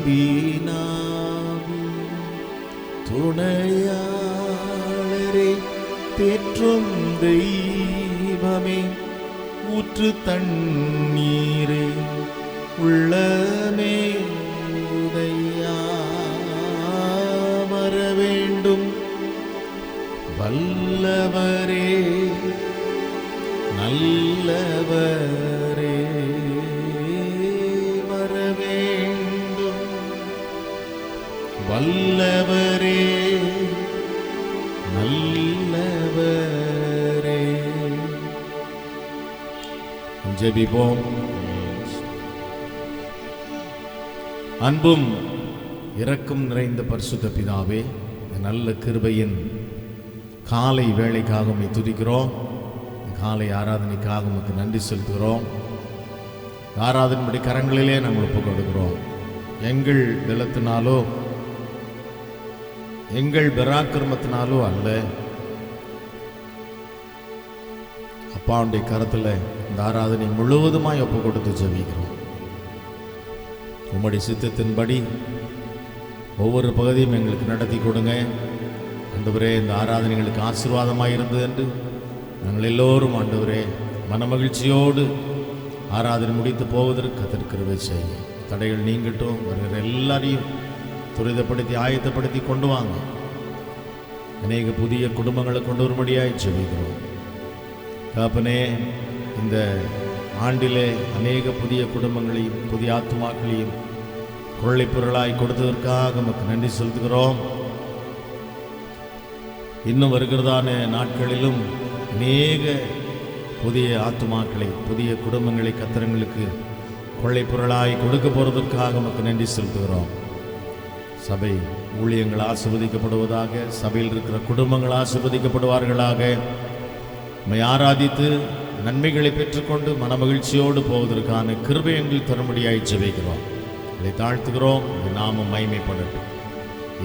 அன்பினாவி துணையாளரே தேற்றும் தெய்வமே ஊற்று தண்ணீரே உள்ளமே உதையா வர வேண்டும் வல்லவரே நல்லவரே வர வேண்டும் வல்லவரே நல்லவரே. ஜெபிப்போம். அன்பும் இரக்கம் நிறைந்த பரிசுத்த பிதாவே, நல்ல கிருபையின் காலை வேளைக்காக உம்மை துதிக்கிறோம். காலை ஆராதனைக்காக உமக்கு நன்றி செலுத்துகிறோம். ஆராதனைப்படி கரங்களிலே நாங்கள் ஒப்புக் கொடுக்கிறோம். எங்கள் பலத்தினாலோ எங்கள் பராக்கிரமத்தினாலோ அல்ல, அப்பாவுடைய கரத்தில் இந்த ஆராதனை முழுவதுமாய் ஒப்புக் கொடுத்து ஜெபிக்கிறோம். உம்முடைய சித்தத்தின்படி ஒவ்வொரு பகுதியும் எங்களுக்கு நடத்தி கொடுங்க. ஆண்டவரே, இந்த ஆராதனைகளுக்கு ஆசீர்வாதமாக இருந்தது என்று நாங்கள் எல்லோரும் ஆண்டவரே மனமகிழ்ச்சியோடு ஆராதனை முடித்து போவதற்கு கர்த்தர் கிருபை செய்யுங்க. தடைகள் நீங்கட்டும். வருகிற எல்லாரையும் துரிதப்படுத்தி ஆயத்தப்படுத்தி கொண்டு வாங்க. அநேக புதிய குடும்பங்களை கொண்டு வரும்படியாய் ஜெபிக்கிறோம். தகப்பனே, இந்த ஆண்டிலே அநேக புதிய குடும்பங்களையும் புதிய ஆத்துமாக்களையும் கொள்ளை பொருளாய் கொடுத்ததற்காக நமக்கு நன்றி செலுத்துகிறோம். இன்னும் வருகிறதான நாட்களிலும் அநேக புதிய ஆத்துமாக்களை புதிய குடும்பங்களை கர்த்தருக்கு கொள்ளை பொருளாய் கொடுக்க போகிறதற்காக நமக்கு நன்றி செலுத்துகிறோம். சபை ஊழியங்கள் ஆசீர்வதிக்கப்படுவதாக, சபையில் இருக்கிற குடும்பங்கள் ஆசீர்வதிக்கப்படுவார்களாக. நம்மை ஆராதித்து நன்மைகளை பெற்றுக்கொண்டு மனமகிழ்ச்சியோடு போவதற்கான கிருபை எங்கள் தரும்படியாய் ஜெபிக்கிறோம். இதை தாழ்த்துகிறோம். நாமம் மகிமைப்படட்டும்.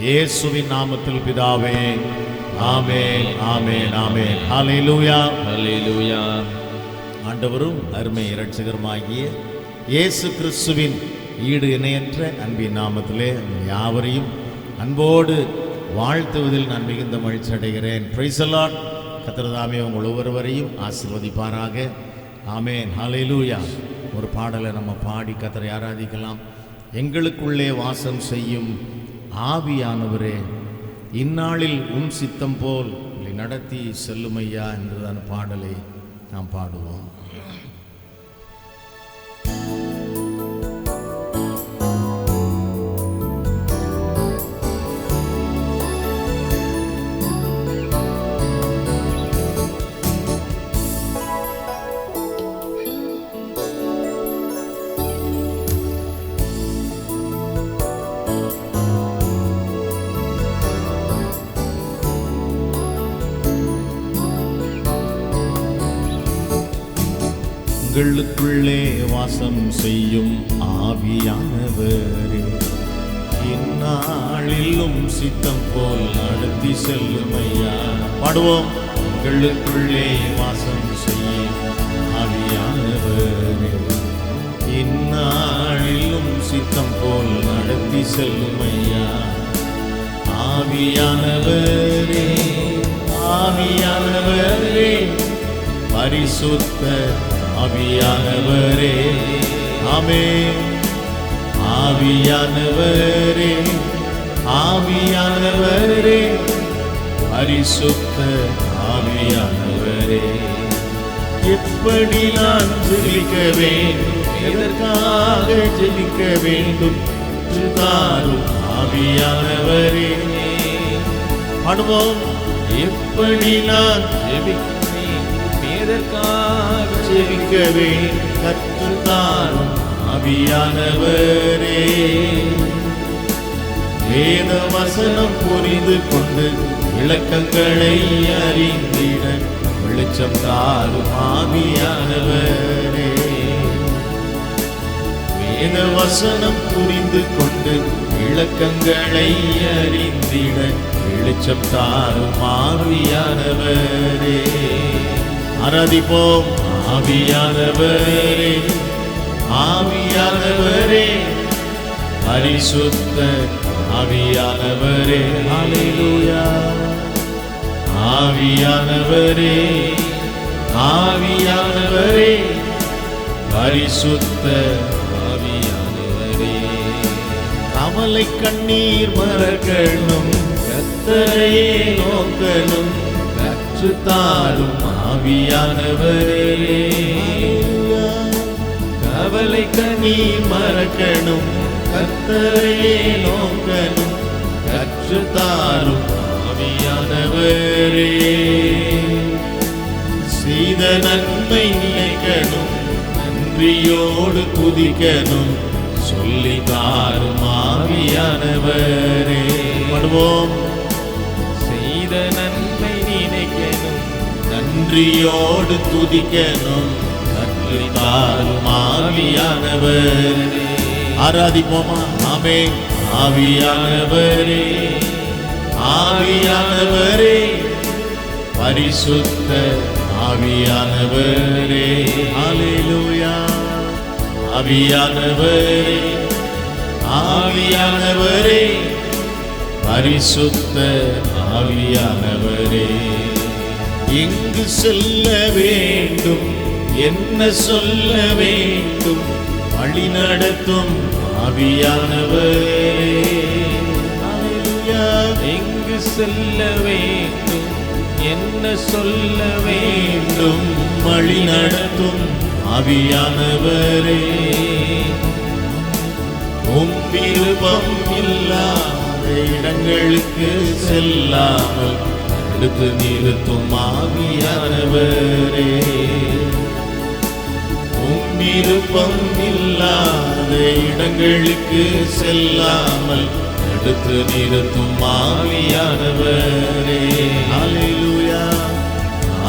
இயேசுவின் நாமத்தில் பிதாவே, ஆமென், ஆமென், ஆமென். ஹல்லேலூயா, ஹல்லேலூயா. ஆண்டவரும் அருமை இரட்சகருமாகிய இயேசு கிறிஸ்துவின் ஈடு இணையற்ற அன்பின் நாமத்திலே யாவரையும் அன்போடு வாழ்த்துவதில் நான் மிகுந்த மகிழ்ச்சி அடைகிறேன். Price the Lord. கர்த்தர் தாமே உங்கள் ஒவ்வொருவரையும் ஆசீர்வதிப்பாராக. ஆமென், ஹல்லேலூயா. ஒரு பாடலை நம்ம பாடி கர்த்தரை ஆராதிக்கலாம். எங்களுக்குள்ளே வாசம் செய்யும் ஆவியானவரே, இந்நாளில் உம் சித்தம் போல் நடத்தி செல்லுமையா என்றுதான் பாடலை நாம் பாடுவோம். எங்களுக்குள்ளே வாசம் செய்யும் ஆவியானவரே, இந்நாளிலும் சித்தம் போல் நடத்தி செல்லுமையா. பாடுவோம். எங்களுக்குள்ளே வாசம் செய்யும் ஆவியானவரே, இந்நாளிலும் சித்தம் போல் நடத்தி செல்லுமையா. ஆவியானவரே, ஆவியானவரே, பரிசுத்த ஆவியானவரே, ஆமென். ஆவியானவரே, ஆவியானவரே, பரிசுத்த ஆவியானவரே, எப்படி நான் ஜெபிக்க வேண்டும், எதற்காக ஜெபிக்க வேண்டும் தாரும் ஆவியானவரே. பாடுவோம். எப்படி நான் ஜெபிக்க எதற்காக ஜெபிக்கவே கற்றுத்தாரும் ஆவியானவரே. வேத வசனம் புரிந்து கொண்டு விளக்கங்களை அறிந்திட வெளிச்சம் தாரும் ஆவியானவரே. வேத வசனம் புரிந்து கொண்டு விளக்கங்களை அறிந்திட வெளிச்சம் தாரும் ஆவியானவரே. ஆராதிப்போம். ஆவியானவரே, ஆவியானவரே, பரிசுத்த ஆவியானவரே, ஹல்லேலூயா. ஆவியானவரே, ஆவியானவரே, பரிசுத்த ஆவியானவரே, கவலை கண்ணீர் மறக்கணும், கர்த்தரையே நோக்கணும், கற்றுத்தாரும் ஆவியானவரே. கவலை கண்ணீர் மறக்கணும், கர்த்தரையே நோக்கணும், கற்றுத்தாரும் ஆவியானவரே. செய்த நன்மை நினைக்கணும், நன்றியோடு துதிக்கணும், சொல்லி தாரும் ஆவியானவரே. பாடுவோம். செய்த நன்மை நினைக்கணும், நன்றியோடு துதிக்கணும், சொல்லி தாரும் ஆவியானவரே. ஆராதிப்போமா? ஆமென். ஆவியானவரே, ஆவியானவரே, பரிசுத்த ஆவியானவரே, ஹல்லேலூயா. ஆவியானவரே, ஆவியானவரே, பரிசுத்த ஆவியானவரே, எங்கு செல்ல வேண்டும், என்ன சொல்ல வேண்டும், வழி நடத்தும் ஆவியானவரே, ஹல்லேலூயா. எங்கு செல்ல வேண்டும், என்ன சொல்ல வேண்டும், வழி நடத்தும் ஆவியானவரே, உம் விருப்பம் இல்லாத இடங்களுக்கு செல்லாமல் எடுத்து நிறுத்தும் ஆவியானவரே, உம் விருப்பம் இல்லாத இடங்களுக்கு செல்லாமல் எடுத்து நிறுத்தும் ஆவியானவரே, ஹல்லேலூயா.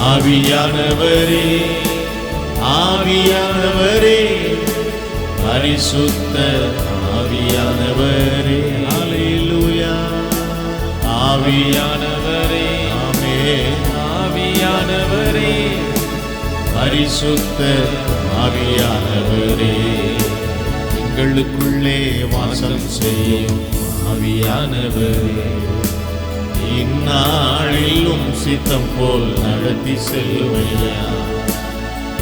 ஆவியானவரே, ஆவியானவரே, பரிசுத்த ஆவியானவரே, ஹல்லேலூயா. ஆவியானவரே, ஆமென். ஆவியானவரே, பரிசுத்த ஆவியானவரே, எங்களுக்குள்ளே வாசம் செய்யும் ஆவியானவரே, இந்நாளிலும் சித்தம் போல் நடத்தி செல்லுமையா,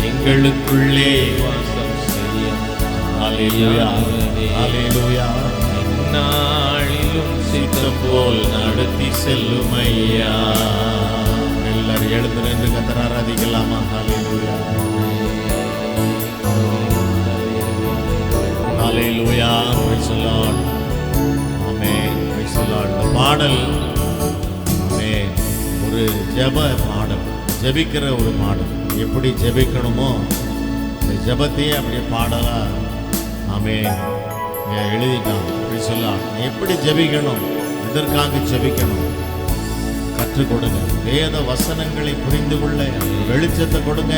எங்களுக்குள்ளே வாசம் செய்யும் ஹல்லேலூயா, ஹல்லேலூயா. இந்நாளிலும் சித்தம் போல் நடத்தி செல்லுமையா. எல்லாரும் எழுந்து நின்று கர்த்தரை ஆராதிக்கலாமா? ஹல்லேலூயா, ஹல்லேலூயா. Praise the Lord. ஆமென். Praise the Lord. இந்த பாடல் ஆமென் ஒரு ஜெப பாடல், ஜெபிக்கிற ஒரு பாடல். எப்படி ஜெபிக்கணுமோ இந்த ஜெபத்தையே அப்படியே பாடலா ஆமென் எழுதிட்டாங்க. அப்படி சொல்லலாம். எப்படி ஜெபிக்கணும், எதற்காக ஜெபிக்கணும் கற்றுக் கொடுங்க. வேத வசனங்களை புரிந்து கொள்ள வெளிச்சத்தை கொடுங்க.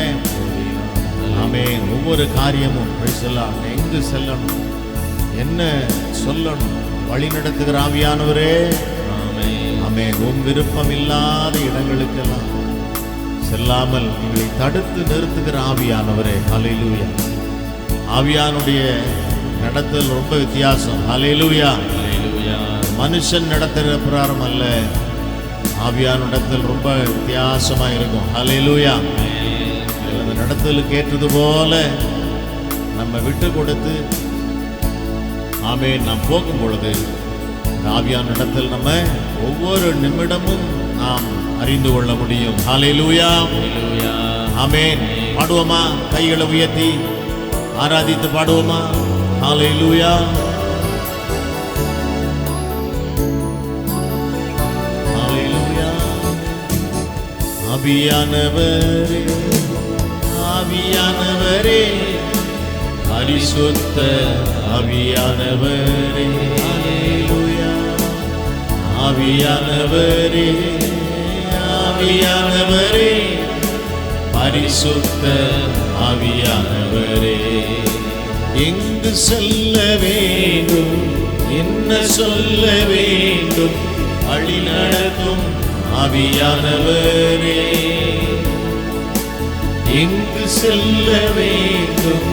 ஆமென். ஒவ்வொரு காரியமும் சொல்லலாம், எங்கு செல்லணும், என்ன சொல்லணும், வழி நடத்துகிற ஆவியானவரே, ஆமென். உம் விருப்பம் இல்லாத இடங்களுக்கெல்லாம் செல்லாமல் எங்களை தடுத்து நிறுத்துகிற ஆவியானவரே, ஹல்லேலூயா. ஆவியானுடைய நடத்தல் ரொம்ப வித்தியாசம். ஹல்லேலூயா, ஹல்லேலூயா. மனுஷன் நடத்துகிற பிரகாரம் அல்ல, ஆவியான நடத்தல் ரொம்ப வித்தியாசமா இருக்கும். ஹல்லேலூயா. அந்த நடத்தலுக்கு ஏற்றது போல நம்ம விட்டு கொடுத்து ஆமென் நாம் போகும் பொழுது இந்த ஆவியான நடத்தல் நம்ம ஒவ்வொரு நிமிடமும் நாம் அறிந்து கொள்ள முடியும். ஹல்லேலூயா, ஹல்லேலூயா. ஆமென். பாடுவோமா? கைகளை உயர்த்தி ஆராதித்து பாடுவோமா? ஹல்லேலூயா, ஹல்லேலூயா. ஆவியானவரே, ஆவியானவரே, பரிசுத்த ஆவியானவரே, ஹல்லேலூயா. ஆவியானவரே, ஆவியானவரே, பரிசுத்த ஆவியானவரே, எங்கு செல்ல வேண்டும், என்ன சொல்ல வேண்டும், வழி நடத்தும் ஆவியானவரே, எங்கு செல்ல வேண்டும்,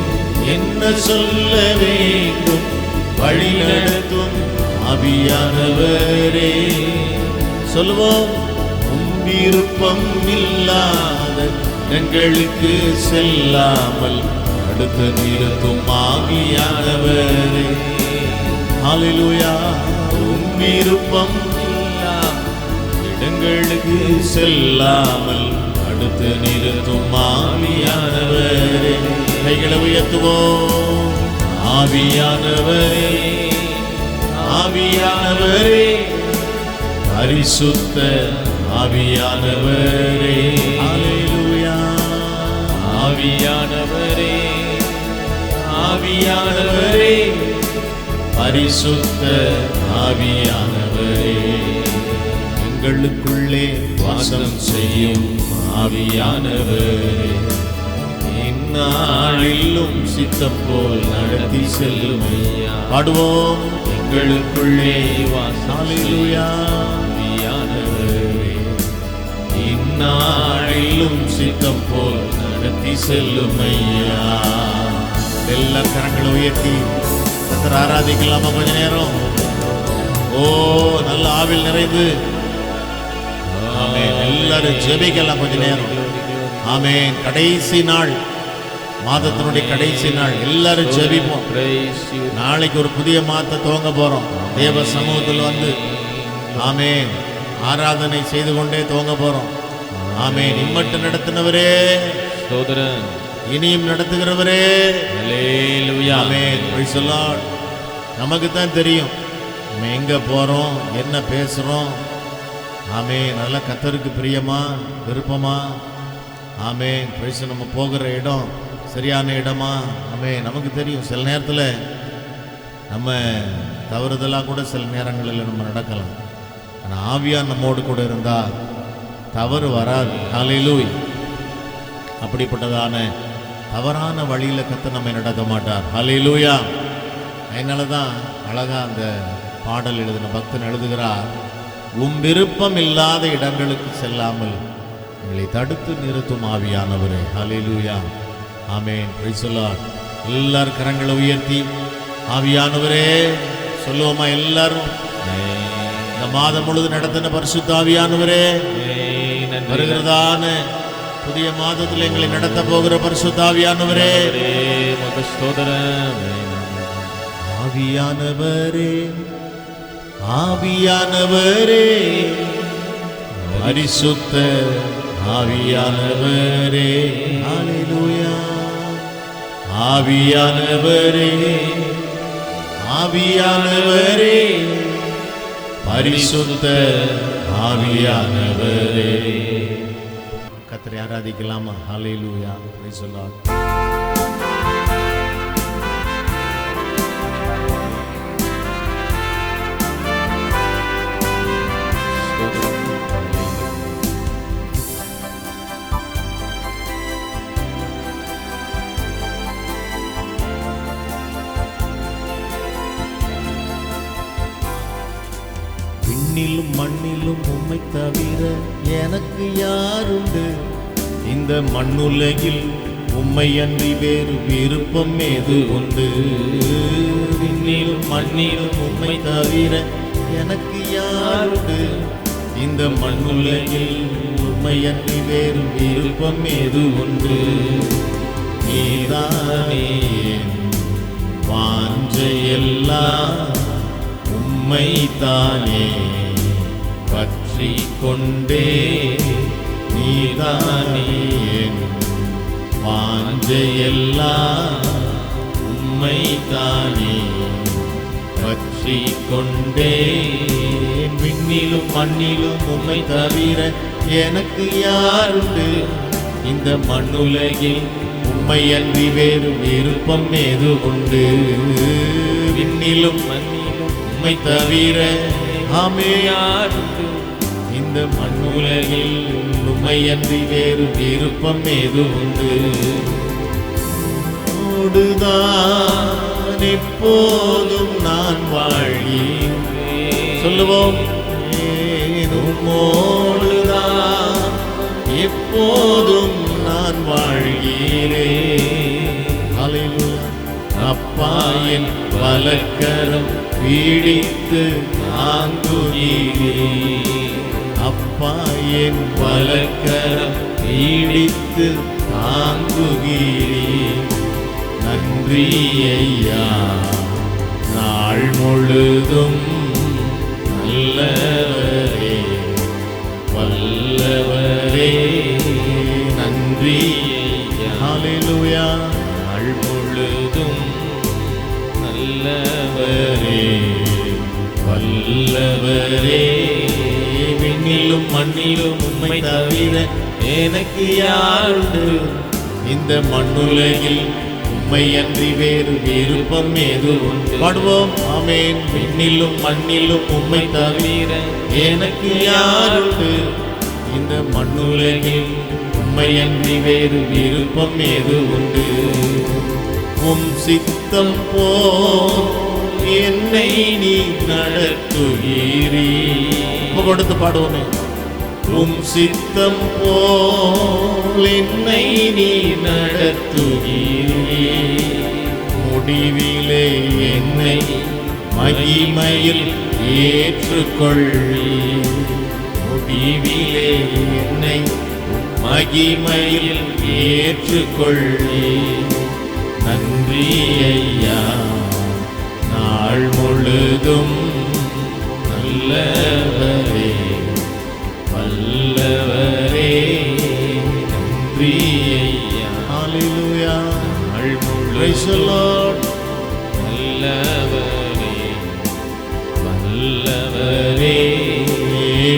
என்ன சொல்ல வேண்டும், வழி நடத்தும் ஆவியானவரே. சொல்லுவோம். விருப்பம் இல்லாத எங்களுக்கு செல்லாமல் அடுத்து நிறுத்தும் ஆவியானவரே. ஹல்லேலூயா. விருப்பம் இல்லாத இடங்களுக்கு செல்லாமல் அடுத்து நிறுத்தும் ஆவியானவரே. கைகளை உயர்த்துவோம். ஆவியானவரே, ஆவியானவரே, பரிசுத்த ஆவியானவரே. ஹல்லேலூயா. ஆவியானவரே, ஆவியானவரே, பரிசுத்த ஆவியானவரே, எங்களுக்குள்ளே வாசம் செய்யும் ஆவியானவரே, இந்நாளிலும் சித்தம் போல் நடத்தி செல்லும் ஐயா. பாடுவோம். எங்களுக்குள்ளே வாசம். ஹல்லேலூயா. ஆவியானவரே, இந்நாளிலும் சித்தம் போல் நடத்தி செல்லும் ஐயா. எல்லா கரங்களை உயர்த்தி கர்த்தரை ஆராதிக்கலாமா கொஞ்ச நேரம்? ஓ, நல்ல ஆவில் நிறைந்து ஆமென். எல்லாரும் ஜெபிக்கலாம் கொஞ்ச நேரம். ஆமென். கடைசி நாள், மாதத்தினுடைய கடைசி நாள், எல்லாரும் ஜெபிப்போம். நாளைக்கு ஒரு புதிய மாதத்தை துவங்க போறோம். தேவ சமூகத்தில் வந்து ஆமென் ஆராதனை செய்து கொண்டே துவங்க போறோம். ஆமென். இம்மட்டு நடத்தினவரே ஸ்தோத்திரம், இனியும் நடத்துகிறவரே ஹல்லேலூயா. ஆமென். Praise the Lord. நமக்கு தான் தெரியும் நம்ம எங்க போறோம், என்ன பேசுறோம். ஆமென். நல்லா கர்த்தருக்கு பிரியமா, விருப்பமா. ஆமென். பிரைஸ். நம்ம போகிற இடம் சரியான இடமா? ஆமென். நமக்கு தெரியும். சில நேரத்தில் நம்ம தவறுதலாக கூட சில நேரங்களில் நம்ம நடக்கலாம். ஆனால் ஆவியார் நம்மோடு கூட இருந்தால் தவறு வராது. ஹல்லேலூயா. அப்படிப்பட்டதான தவறான வழியில் கர்த்தர் நம்மை நடத்த மாட்டார். ஹல்லேலூயா. அதனால தான் அழகா அந்த பாடல் எழுதின பக்தன் எழுதுகிறார், விருப்பம் இல்லாத இடங்களுக்கு செல்லாமல் எங்களை தடுத்து நிறுத்தும் ஆவியானவரே. ஹல்லேலூயா. ஆமென். Praise the Lord. எல்லாரும் கரங்களை உயர்த்தி ஆவியானவரே சொல்லுவோமா எல்லாரும்? இந்த மாதம் முழுவதும் நடத்தின பரிசுத்த ஆவியானவரே, வருகிறதான புதிய மாதத்தில் எங்களை நடத்த போகிற பரிசுத்த ஆவியானவரே, ஆவியானவரே, ஆவியானவரே, பரிசுத்த ஆவியானவரே. ஹல்லேலூயா. ஆவியானவரே, ஆவியானவரே, பரிசுத்த ஆவியானவரே. கர்த்தரை ஆராதிக்கலாமா? ஹல்லேலூயா. Praise the Lord. விண்ணிலும் மண்ணிலும் உம்மை தவிர எனக்கு யாருண்டு? இந்த மண்ணுலகில் உம்மை அன்றி வேறு விருப்பம் ஏது உண்டு? விண்ணிலும் மண்ணிலும் உம்மை தவிர எனக்கு யாருண்டு? இந்த மண்ணுலகில் உம்மை அன்றி வேறு விருப்பம் ஏது உண்டு? நீதானே வாஞ்சையெல்லாம் உம்மைத்தானே பற்றி கொண்டே, நீதானே வாஞ்சையெல்லாம் உம்மைத்தானே பற்றி கொண்டே. விண்ணிலும் மண்ணிலும் உம்மை தவிர எனக்கு யாருண்டு? இந்த மண்ணுலகில் உம்மை அன்றி வேறு விருப்பம் ஏது உண்டு? விண்ணிலும் மண்ணிலும் உம்மை தவிர ஆமென் இந்த மண்ணுலகில் உம்மை அன்றி வேறு விருப்பம் ஏது உண்டு? ஓடுதான் எப்போதும் நான் வாழ்கிறேன். சொல்லுவோம். ஓடுதான் எப்போதும் நான் வாழ்கிறேன். ஹல்லேலூயா. அப்பா என் வலக்கரம் பீடித்து தாங்குகிறீர். அப்பா என் வலக்கரம் பீடித்து தாங்குகிறீர். நன்றி ஐயா, நாள் முழுதும் நல்லவரே வல்லவரே. நன்றி ஐயா. ஹல்லேலூயா. நாள் முழுதும் நல்லவரே வல்லவரே. விண்ணிலும் மண்ணிலும் உம்மை தவிர எனக்கு யாருண்டு? இந்த மண்ணுலகில் உம்மை அன்றி வேறு விருப்பம் ஏது உண்டு? பாடுவோம். ஆமென். விண்ணிலும் மண்ணிலும் உம்மை தவிர எனக்கு யாருண்டு? இந்த மண்ணுலகில் உம்மை அன்றி வேறு விருப்பம் ஏது உண்டு? உம் சித்தம் போல் என்னை நீ நடத்துகிறீர். கொடுத்து பாடுவோமே. உம் சித்தம் போல் என்னை நீ நடத்துகிறீர். முடிவிலே என்னை மகிமையில் ஏற்றுக்கொள்ளீர். முடிவிலே என்னை மகிமையில் ஏற்றுக்கொள்ளீர். நன்றி ஐயா, நாள் முழுதும் நல்லவரே வல்லவரே. நன்றி ஐயா. ஹல்லேலூயா. நாள் முழுதும் நல்லவரே வல்லவரே.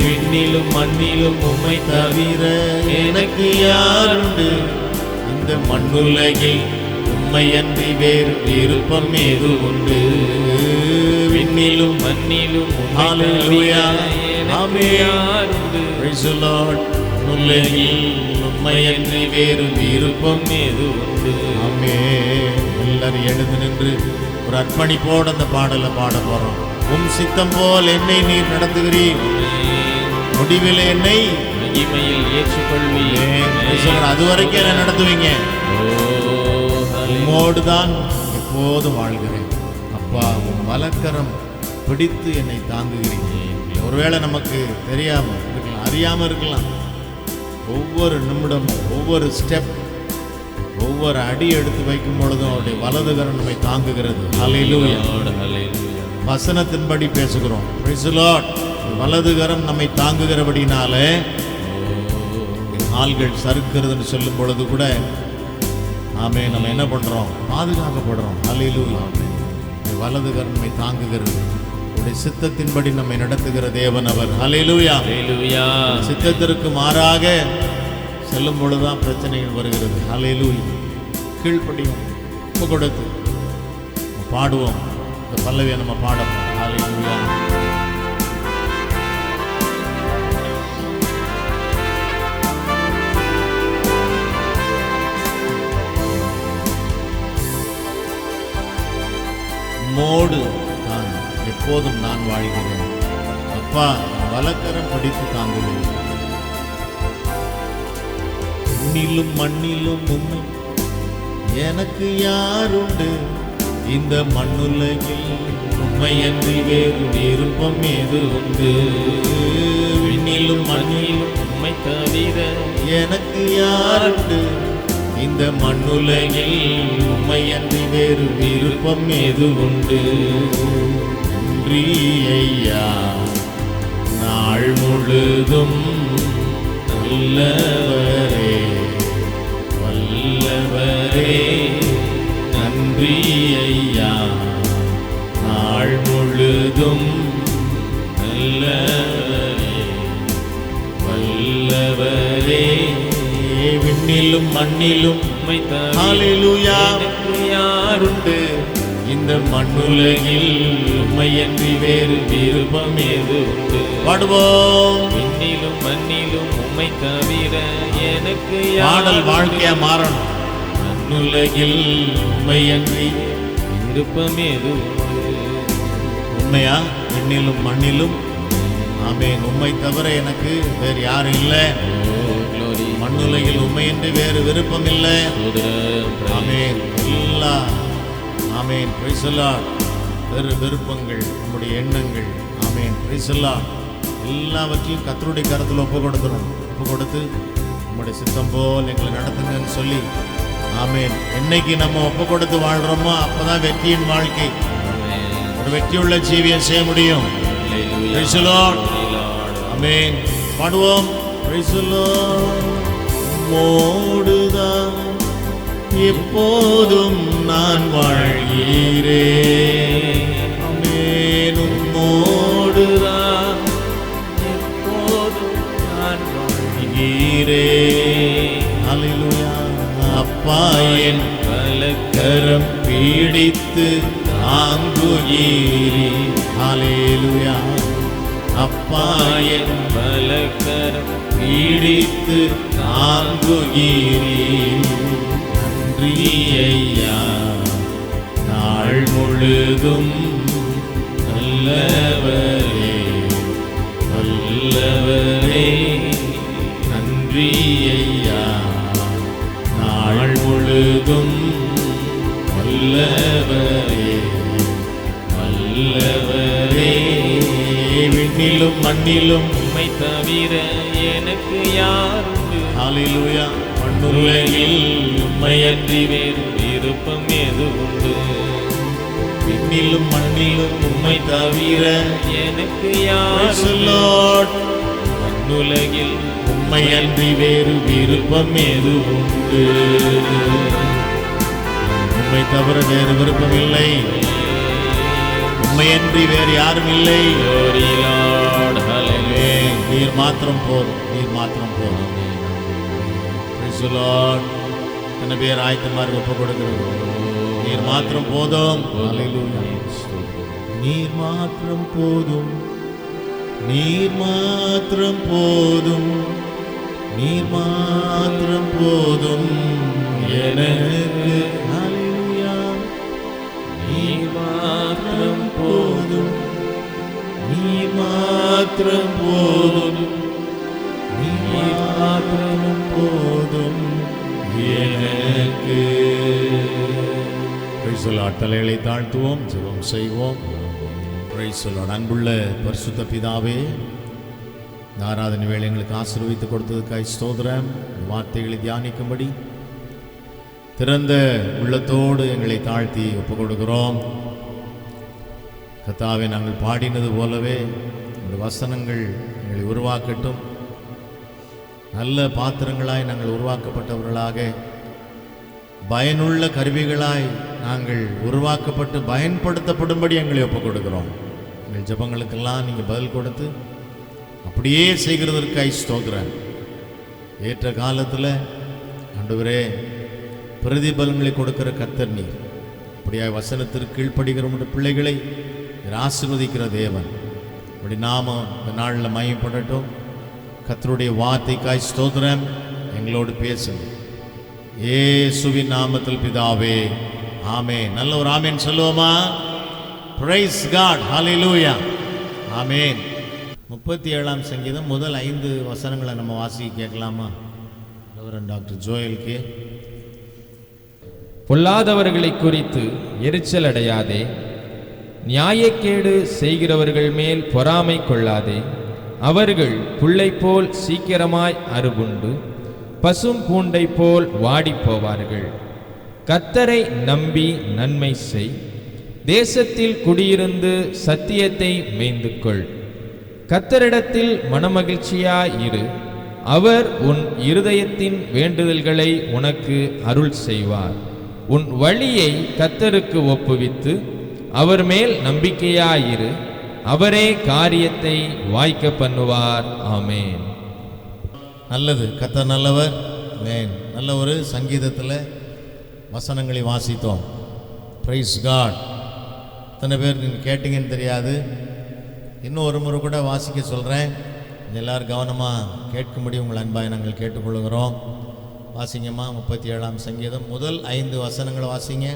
விண்ணிலும் மண்ணிலும் உம்மை தவிர எனக்கு யாருண்டு? இந்த மண்ணுலகில் உம்மை அன்றி வேறு விருப்பம் ஏது உண்டு? விண்ணிலும் மண்ணிலும் ஹல்லேலூயா. ஆமென். Praise the Lord. உலகில் உம்மை அன்றி வேறு விருப்பம் ஏது உண்டு? ஆமென். எல்லாரும் எழுந்து நின்று ஒரு அர்ப்பணிப்போடு அந்த பாடலை பாட போறோம். உம் சித்தம் போல் என்னை நீர் நடத்துகிறீர். முடிவில் என்னை மகிமையில் ஏற்றுக்கொள்வீர். அது வரைக்கும் என்ன நடத்துவீங்க? உம்மோடு தான் எப்போதும் வாழ்கிறேன். அப்பா, உன் வலக்கரம் பிடித்து என்னை தாங்குகிறீங்க. ஒருவேளை நமக்கு தெரியாம இருக்கலாம், அறியாம இருக்கலாம். ஒவ்வொரு நிமிடமும் ஒவ்வொரு ஸ்டெப் ஒவ்வொரு அடி எடுத்து வைக்கும் பொழுதும் அவருடைய வலதுகரம் நம்மை தாங்குகிறது. ஹல்லேலூயா. வசனத்தின்படி பேசுகிறோம். Praise the Lord. வலதுகரம் நம்மை தாங்குகிறபடினாலே கால்கள் சறுக்கிறதுன்னு சொல்லும் பொழுது கூட ஆமே நம்ம என்ன பண்றோம்? பாதுகாக்கப்படுறோம். ஹல்லேலூயா. வலதுகரம் நம்மை தாங்குகிறது. உடைய சித்தத்தின்படி நம்மை நடத்துகிற தேவன் அவர். ஹல்லேலூயா. ஹல்லேலூயா. சித்தத்திற்கு மாறாக செல்லும் பொழுதுதான் பிரச்சனைகள் வருகிறது. ஹல்லேலூயா. கீழ்ப்படியும் ஒப்பு கொடுத்து பாடுவோம். இந்த பல்லவியை நம்ம பாடணும். ஹல்லேலூயா. மோடு நான் எப்போதும் நான் வாழ்கிறேன். அப்பா, வலக்கரம் பிடித்து தாங்குகிறேன். மண்ணிலும் மண்ணிலும் உம்மை எனக்கு யாருண்டு? இந்த மண்ணுலகில் உம்மை அன்றி வேறு விருப்பம் ஏது உண்டு? விண்ணிலும் மண்ணிலும் உம்மை தவிர எனக்கு யாருண்டு? இந்த மண்ணுலகில் உம்மை அன்றி வேறு விருப்பம் ஏது உண்டு? நன்றி ஐயா, நாள் முழுதும் நல்லவரே வல்லவரே. நன்றி ஐயா, நாள் முழுதும் நல்லவரே வல்லவரே. விண்ணிலும் மண்ணிலும் ஹல்லேலூயா யாருண்டு? இந்த மண்ணுலகில் உம்மை அன்றி வேறு விருப்பம் ஏது உண்டு? பாடுவோம். விண்ணிலும் மண்ணிலும் உம்மை தவிர எனக்கு பாடல் வாழ்க்கையா மாறணும். மண்ணுலகில் உம்மை அன்றி விருப்பம் ஏது உண்டு? உண்மையா? விண்ணிலும் மண்ணிலும் ஆமென். உம்மை தவிர எனக்கு வேறு யாரும் இல்லை. மண்ணுலகில் உண்மை என்று வேறு விருப்பம் இல்லை. ஆமென். எல்லா ஆமேன். Praise the Lord. விருப்பங்கள், நம்முடைய எண்ணங்கள், ஆமேன். Praise the Lord. எல்லாவற்றையும் கர்த்தருடைய கரத்தில் ஒப்பு கொடுத்து நம்முடைய சித்தம் போல் எங்களை நடத்துங்கன்னு சொல்லி, ஆமேன். என்னைக்கு நம்ம ஒப்பு கொடுத்து வாழ்றோமோ அப்பதான் வெற்றியின் வாழ்க்கை, ஒரு வெற்றியுள்ள ஜீவியம் செய்ய முடியும். Praise the Lord. ஆமேன். பாடுவோம். Praise the Lord. உம்மோடுதான் எப்போதும் நான் வாழ்கிறேன். ஆமென். உம்மோடுதான் எப்போதும் நான் வாழ்கிறேன். ஹல்லேலூயா. அப்பா என் வலக்கரம் பிடித்து தாங்குகிறீர். ஹல்லேலூயா. அப்பா என் வலக்கரம் பிடித்து தாங்குகிறீர். நன்றி ஐயா. நாள் முழுதும் நல்லவரே, நல்லவரே. நன்றி ஐயா. நாள் முழுதும் நல்லவரே, நல்லவரே. விண்ணிலும் மண்ணிலும் உம்மை தவிர எனக்கு யாருண்டு? ஹல்லேலூயா. மண்ணுலகில் உம்மையன்றி வேறு விருப்பம் எது உண்டு? விண்ணிலும் மண்ணிலும் உம்மை தவிர எனக்கு யாருண்டு? மண்ணுலகில் உம்மையன்றி வேறு விருப்பம் எது உண்டு? உம்மை தவிர வேறு விருப்பம் இல்லை. உம்மையன்றி வேறு யாரும் இல்லை. நீர் மாத்திரம் போதும், நீர் மாத்திரம் போதும். Price the Lord. எத்தனை பேர் ஆயத்தமாக ஒப்பு கொடுக்கிறது? நீர் மாத்திரம் போதும். ஹல்லேலூயா. நீர் மாத்திரம் போதும், நீர் மாத்திரம் போதும், நீர் மாத்திரம் போதும் எனக்கு. ஹல்லேலூயா. நீர் மாத்திரம் போதும், நீர் மாத்திரம் போதும், நீர் மாத்திரம் போதும் எனக்கு. Price the Lord. தலைகளை தாழ்த்துவோம், ஜெபம் செய்வோம். Price the Lord. அன்புள்ள பரிசுத்த பிதாவே, இந்த ஆராதனை வேளை எங்களுக்கு ஆசீர்வதித்து கொடுத்ததுக்காய் ஸ்தோத்திரம். வார்த்தைகளை தியானிக்கும்படி திறந்த உள்ளத்தோடு எங்களை தாழ்த்தி ஒப்புக் கொடுக்கிறோம். கர்த்தாவே, நாங்கள் பாடினது போலவே இந்த வசனங்கள் எங்களை உருவாக்கட்டும். நல்ல பாத்திரங்களாய் நாங்கள் உருவாக்கப்பட்டவர்களாக, பயனுள்ள கருவிகளாய் நாங்கள் உருவாக்கப்பட்டு பயன்படுத்தப்படும்படி எங்களை ஒப்புக் கொடுக்கிறோம். எங்கள் ஜெபங்களுக்கெல்லாம் நீங்கள் பதில் கொடுத்து அப்படியே செய்கிறதற்காய் ஸ்தோத்திரம். ஏற்ற காலத்தில் ஆண்டவரே பிரதிபலங்களை கொடுக்கிற கர்த்தர் நீர். அப்படியே வசனத்திற்கு கீழ்ப்படுகிற உடைய பிள்ளைகளை ஆசீர்வதிக்கிற தேவன். அப்படி நாம இந்த நாளில் மகிமைப்படட்டும். கர்த்தருடைய வார்த்தைக்காய் ஸ்தோத்திரம். எங்களோடு பேசுங்க இயேசுவின் நாமத்தில் பிதாவே, ஆமென். நல்ல ஒரு ஆமென் சொல்லுவோமா? Price God. ஹல்லேலூயா. ஆமென். 37ஆம் சங்கீதம் முதல் 5 வசனங்களை நம்ம வாசிக்க கேட்கலாமா? டாக்டர் ஜோயலுக்கு. பொல்லாதவர்களை குறித்து எரிச்சல் அடையாதே, நியாயக்கேடு செய்கிறவர்கள் மேல் பொறாமை கொள்ளாதே. அவர்கள் புல்லை போல் சீக்கிரமாய் அறுபுண்டு பசும் பூண்டை போல் வாடி போவார்கள். கர்த்தரை நம்பி நன்மை செய், தேசத்தில் குடியிருந்து சத்தியத்தை மேய்ந்து கொள். கர்த்தரிடத்தில் மனமகிழ்ச்சியாய் இரு, அவர் உன் இருதயத்தின் வேண்டுதல்களை உனக்கு அருள் செய்வார். உன் வழியை கர்த்தருக்கு ஒப்புவித்து அவர் மேல் நம்பிக்கையாயிரு, அவரே காரியத்தை வாய்க்க பண்ணுவார். ஆமென். நல்லது. கர்த்தர் நல்லவர். ஆமென். நல்ல ஒரு சங்கீதத்தில் வசனங்களை வாசித்தோம். Praise God. எத்தனை பேர் நீங்கள் கேட்டீங்கன்னு தெரியாது. இன்னும் ஒரு முறை கூட வாசிக்க சொல்கிறேன். எல்லோரும் கவனமாக கேட்கும்படி உங்கள் அன்பாய் நாங்கள் கேட்டுக்கொள்கிறோம். வாசிங்கம்மா. 37ஆம் சங்கீதம் முதல் 5 வசனங்களை வாசிங்க.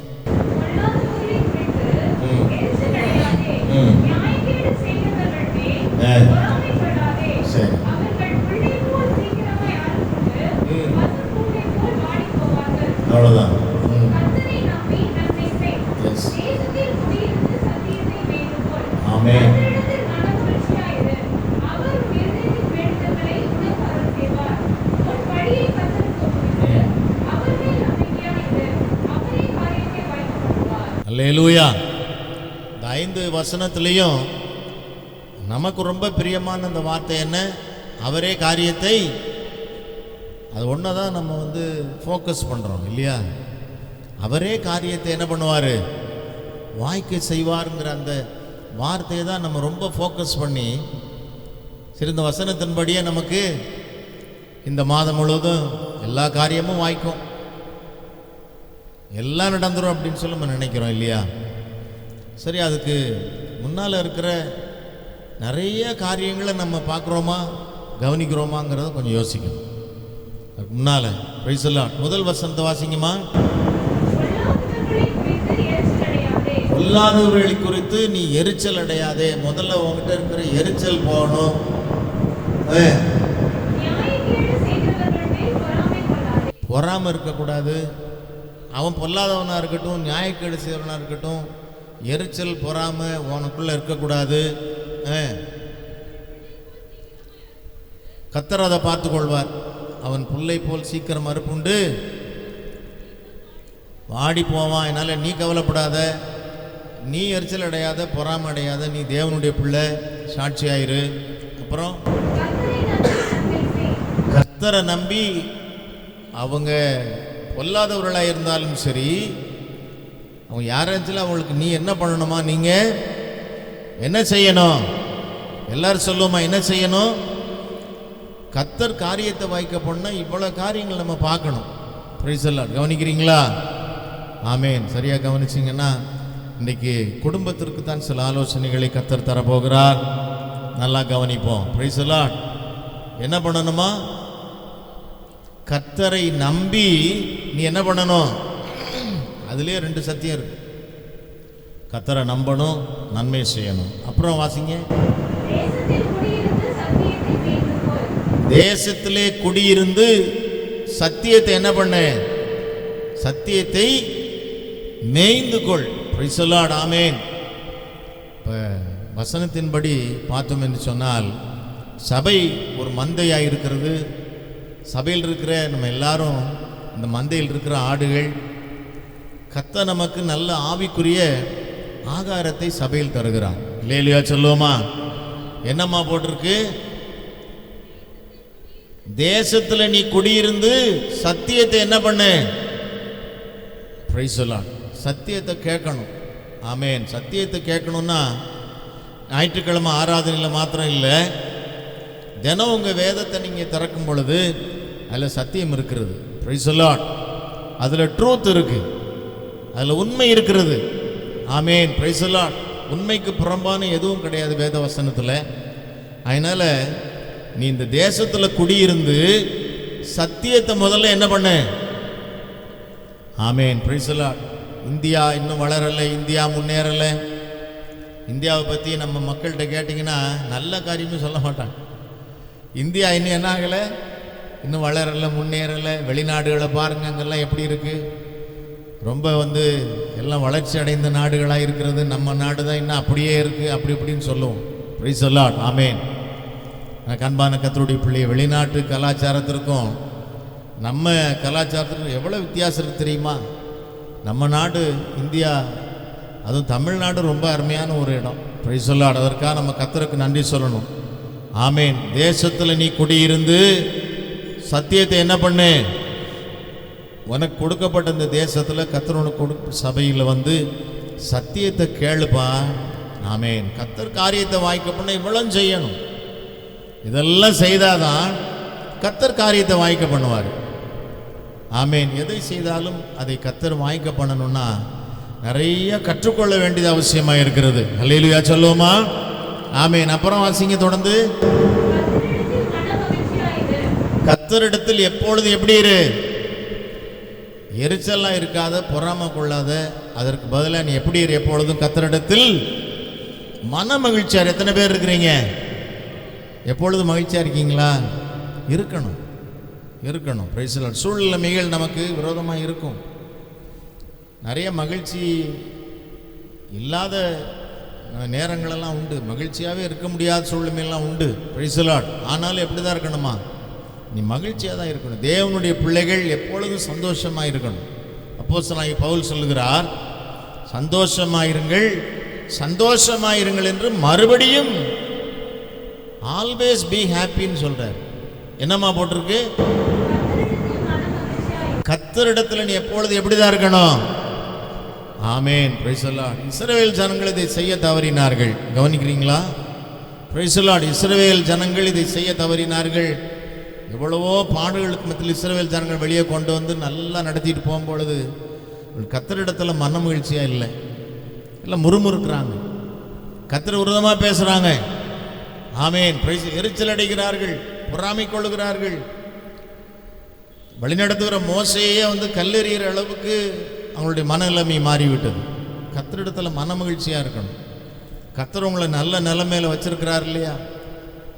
சரி. அவ்வளோதான். ஆமென். அல்லேலூயா. இந்த 5 வசனத்திலையும் நமக்கு ரொம்ப பிரியமான அந்த வார்த்தை என்ன? அவரே காரியத்தை, அது ஒன்று தான் நம்ம ஃபோக்கஸ் பண்ணுறோம் இல்லையா? அவரே காரியத்தை என்ன பண்ணுவார்? வாய்க்க செய்வாருங்கிற அந்த வார்த்தையை தான் நம்ம ரொம்ப ஃபோக்கஸ் பண்ணி, சரி இந்த வசனத்தின்படியே நமக்கு இந்த மாதம் முழுவதும் எல்லா காரியமும் வாய்க்கும், எல்லாம் நடந்துடும் அப்படின்னு சொல்லி நம்ம நினைக்கிறோம் இல்லையா? சரி, அதுக்கு முன்னால் இருக்கிற நிறைய காரியங்களை நம்ம பார்க்குறோமா, கவனிக்கிறோமாங்கிறத கொஞ்சம் யோசிக்கணும். அதுக்கு முன்னால் பிரைஸ் தி லார்ட். முதல் வசனத்தை வாசிங்கம்மா. பொல்லாதவர்களை குறித்து நீ எரிச்சல் அடையாதே. முதல்ல உங்ககிட்ட இருக்கிற எரிச்சல் போகணும். பொறாமை இருக்கக்கூடாது. அவன் பொல்லாதவனாக இருக்கட்டும், நியாயக்கேடு செய்கிறவனாக இருக்கட்டும், எரிச்சல் பொறாமை உனக்குள்ளே இருக்கக்கூடாது. கர்த்தர் அதை பார்த்து கொள்வார். அவன் புல்லை போல் சீக்கிரம் அறுப்புண்டு வாடி போவான். அதனால் நீ கவலைப்படாத, நீ எரிச்சல் அடையாத, பொறாமை அடையாத, நீ தேவனுடைய பிள்ளை, சாட்சியாயிரு. அப்புறம் கர்த்தரை நம்பி, அவங்க பொல்லாதவர்களாக இருந்தாலும் சரி, அவங்க யாராச்சும் அவங்களுக்கு நீ என்ன பண்ணணுமா? நீங்கள் என்ன செய்யணும்? எல்லாரும் சொல்லுவோமா என்ன செய்யணும்? கர்த்தர் காரியத்தை வாய்க்க பண்ணால் இவ்வளோ காரியங்கள் நம்ம பார்க்கணும். Praise the Lord. கவனிக்கிறீங்களா? ஆமென். சரியாக கவனிச்சிங்கன்னா இன்றைக்கி குடும்பத்திற்கு தான் சில ஆலோசனைகளை கர்த்தர் தரப்போகிறார். நல்லா கவனிப்போம். Price the Lord. என்ன பண்ணணுமா? கர்த்தரை நம்பி நீ என்ன பண்ணணும்? அதுலேயே 2 சத்தியம் இருக்கு. கர்த்தரை நம்பணும், நன்மை செய்யணும். அப்புறம் வாசிங்க. தேசத்திலே குடியிருந்து சத்தியத்தை என்ன பண்ண? சத்தியத்தை மேய்ந்து கொள். Praise the Lord. ஆமென். இப்போ வசனத்தின்படி பார்த்தோம் என்று சொன்னால், சபை ஒரு மந்தையாக இருக்கிறது. சபையில் இருக்கிற நம்ம எல்லாரும் இந்த மந்தையில் இருக்கிற ஆடுகள். கர்த்தர் நமக்கு நல்ல ஆவிக்குரிய ஆகாரத்தை சபையில் தருகிறான். இல்லையா? சொல்லுவோமா? என்னம்மா போட்டிருக்கு? தேசத்தில் நீ குடியிருந்து சத்தியத்தை என்ன பண்ணு? Price the Lord. சத்தியத்தை கேட்கணும். ஆமென். சத்தியத்தை கேட்கணும்னா ஞாயிற்றுக்கிழமை ஆராதனையில் மாத்திரம் இல்லை, தினம் உங்கள் வேதத்தை நீங்கள் திறக்கும் பொழுது அதில் சத்தியம் இருக்கிறது. Praise the Lord. அதில் ட்ரூத் இருக்குது, அதில் உண்மை இருக்கிறது. ஆமென். Praise the Lord. உண்மைக்கு புறம்பான எதுவும் கிடையாது வேத வசனத்தில். அதனால் நீ இந்த தேசத்தில் குடியிருந்து சத்தியத்தை முதல்ல என்ன பண்ணு? ஆமென். Praise the Lord. இந்தியா இன்னும் வளரலை, இந்தியா முன்னேறலை. இந்தியாவை பற்றி நம்ம மக்கள்கிட்ட கேட்டிங்கன்னா நல்ல காரியமும் சொல்ல மாட்டாங்க. இந்தியா இன்னும் என்ன ஆகலை? இன்னும் வளரலை, முன்னேறலை. வெளிநாடுகளை பாருங்கள், அங்கெல்லாம் எப்படி இருக்குது? ரொம்ப எல்லாம் வளர்ச்சி அடைந்த நாடுகளாக இருக்கிறது. நம்ம நாடு தான் இன்னும் அப்படியே இருக்குது, அப்படி இப்படின்னு சொல்லுவோம். Price the Lord. ஆமென். கண்பான கர்த்தருடைய பிள்ளையை, வெளிநாட்டு கலாச்சாரத்திற்கும் நம்ம கலாச்சாரத்திற்கும் எவ்வளோ வித்தியாசம் இருக்குது தெரியுமா? நம்ம நாடு இந்தியா, அதுவும் தமிழ்நாடு ரொம்ப அருமையான ஒரு இடம். Price the Lord. அதற்காக நம்ம கர்த்தருக்கு நன்றி சொல்லணும். ஆமென். தேசத்தில் நீ குடியிருந்து சத்தியத்தை என்ன பண்ணு? உனக்கு கொடுக்கப்பட்ட இந்த தேசத்தில் கர்த்தர் உனக்கு சபையில் சத்தியத்தை கேளுப்பா. ஆமென். கர்த்தர் காரியத்தை வாய்க்க பண்ண இவ்வளோ செய்யணும். இதெல்லாம் செய்தாதான் கர்த்தர் காரியத்தை வாய்க்க பண்ணுவார். ஆமென். எதை செய்தாலும் அதை கர்த்தர் வாய்க்க பண்ணணும்னா நிறைய கற்றுக்கொள்ள வேண்டியது அவசியமாக இருக்கிறது. அல்லேலூயா சொல்லுவோமா? ஆமென். அப்புறம் வாசிங்க தொடர்ந்து. கர்த்தரிடத்தில் எப்பொழுது எப்படி இரு? எரிச்சல்லாம் இருக்காத, பொறாமை கொள்ளாத. அதற்கு பதிலாக நீ எப்படி இரு? எப்பொழுதும் கர்த்தரிடத்தில் மன மகிழ்ச்சியார். எத்தனை பேர் இருக்கிறீங்க? எப்பொழுதும் மகிழ்ச்சியாக இருக்கீங்களா? இருக்கணும், இருக்கணும். Price the Lord. சூழ்நிலைமைகள் நமக்கு விரோதமாக இருக்கும். நிறைய மகிழ்ச்சி இல்லாத நேரங்களெல்லாம் உண்டு, மகிழ்ச்சியாகவே இருக்க முடியாத சூழ்நிலையெல்லாம் உண்டு. Price the Lord. ஆனாலும் எப்படி தான் இருக்கணுமா? நீ மகிழ்ச்சியாக தான் இருக்கணும். தேவனுடைய பிள்ளைகள் எப்பொழுதும் சந்தோஷமாக இருக்கணும். அப்போஸ்தலனாகிய பவுல் சொல்லுகிறார், சந்தோஷமாயிருங்கள் சந்தோஷமாயிருங்கள் என்று மறுபடியும் ஆல்வேஸ் பி ஹாப்பின்னு சொல்றார். என்னம்மா போட்டிருக்கு? கர்த்தரிடத்தில் நீ எப்பொழுது எப்படிதான் இருக்கணும்? ஆமென். Praise the Lord. இஸ்ரவேல் ஜனங்கள் இதை செய்ய தவறினார்கள். கவனிக்கிறீங்களா? Price the Lord. இஸ்ரவேல் ஜனங்கள் இதை செய்ய தவறினார்கள். எவ்வளவோ பாடுகளுக்கு மத்தியில் இஸ்ரவேல் ஜனங்கள் வெளியே கொண்டு வந்து நல்லா நடத்திட்டு போகும்பொழுது கர்த்தரிடத்தில் மன மகிழ்ச்சியாக இல்லை, எல்லாம் முறுமுறுக்கிறாங்க, கர்த்தர் விரோதமாக பேசுகிறாங்க. ஆமென். பிரைஸ். எரிச்சல் அடைகிறார்கள், பொறாமை கொள்ளுகிறார்கள். வழிநடத்துகிற மோசையே வந்து கல்லெறிகிற அளவுக்கு அவங்களுடைய மனநிலைமை மாறிவிட்டது. கர்த்தரிடத்தில் மன மகிழ்ச்சியாக இருக்கணும். கர்த்தர் உங்களை நல்ல நிலைமையில் வச்சிருக்கிறார் இல்லையா?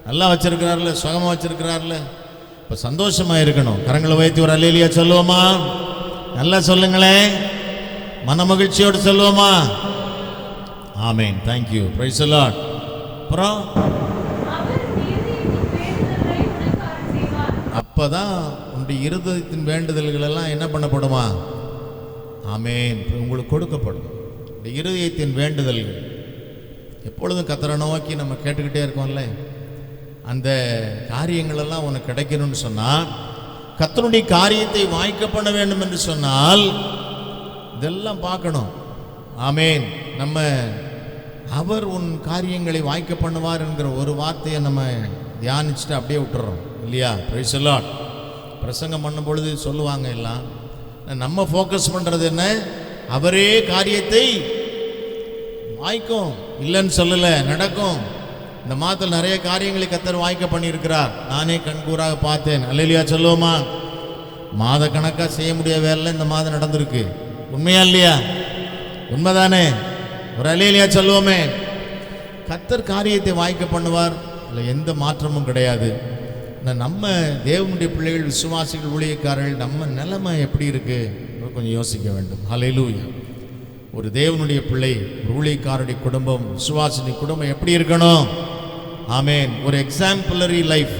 நல்லா வச்சிருக்கிறார்ல, சுகமாக வச்சிருக்கிறார்ல. இப்போ சந்தோஷமாக இருக்கணும். கரங்களை வைத்து ஒரு அல்லேலூயா சொல்லுவோமா? நல்லா சொல்லுங்களேன், மன மகிழ்ச்சியோடு சொல்லுவோமா? ஆமென். தேங்க்யூ. Price the Lord. அப்புறம் அப்பதான் உன்னுடைய இருதயத்தின் வேண்டுதல்கள் எல்லாம் என்ன பண்ணப்படுமா? ஆமென். உங்களுக்கு கொடுக்கப்படும். இந்த இருதயத்தின் வேண்டுதல்கள் எப்பொழுதும் கர்த்தரை நோக்கி நம்ம கேட்டுக்கிட்டே இருக்கோம்ல, அந்த காரியங்கள் எல்லாம் உனக்கு கிடைக்கணும்னு சொன்னால், கர்த்தருடைய காரியத்தை வாய்க்க பண்ண வேண்டும் என்று சொன்னால் இதெல்லாம் பார்க்கணும். ஆமென். நம்ம அவர் உன் காரியங்களை வாய்க்க பண்ணுவார் என்கிற ஒரு வார்த்தையை நம்ம தியானிச்சுட்டு அப்படியே விட்டுறோம் இல்லையா? Price the Lord. பிரசங்கம் பண்ணும் பொழுது சொல்லுவாங்க எல்லாம், நம்ம ஃபோக்கஸ் பண்ணுறது என்ன? அவரே காரியத்தை வாய்க்கும், இல்லைன்னு சொல்லலை, நடக்கும். இந்த மாதத்தில் நிறைய காரியங்களை கர்த்தர் வாய்க்க பண்ணியிருக்கிறார். நானே கண்கூறாக பார்த்தேன். அல்லேலூயா சொல்லுவோமா? மாத கணக்காக செய்ய முடியாத வேலை இந்த மாதம் நடந்திருக்கு. உண்மையா இல்லையா? உண்மைதானே? ஒரு அல்லேலூயா சொல்லுவோமே. கர்த்தர் காரியத்தை வாய்க்க பண்ணுவார், இல்லை எந்த மாற்றமும் கிடையாது. நம்ம தேவனுடைய பிள்ளைகள், விசுவாசிகள், ஊழியக்காரர்கள், நம்ம நிலைமை எப்படி இருக்கு கொஞ்சம் யோசிக்க வேண்டும். ஹல்லேலூயா. ஒரு தேவனுடைய பிள்ளை, ஒரு ஊழியக்காரருடைய குடும்பம், விசுவாசினுடைய குடும்பம் எப்படி இருக்கணும்? ஆமென். ஒரு எக்ஸாம்பிளரி லைஃப்,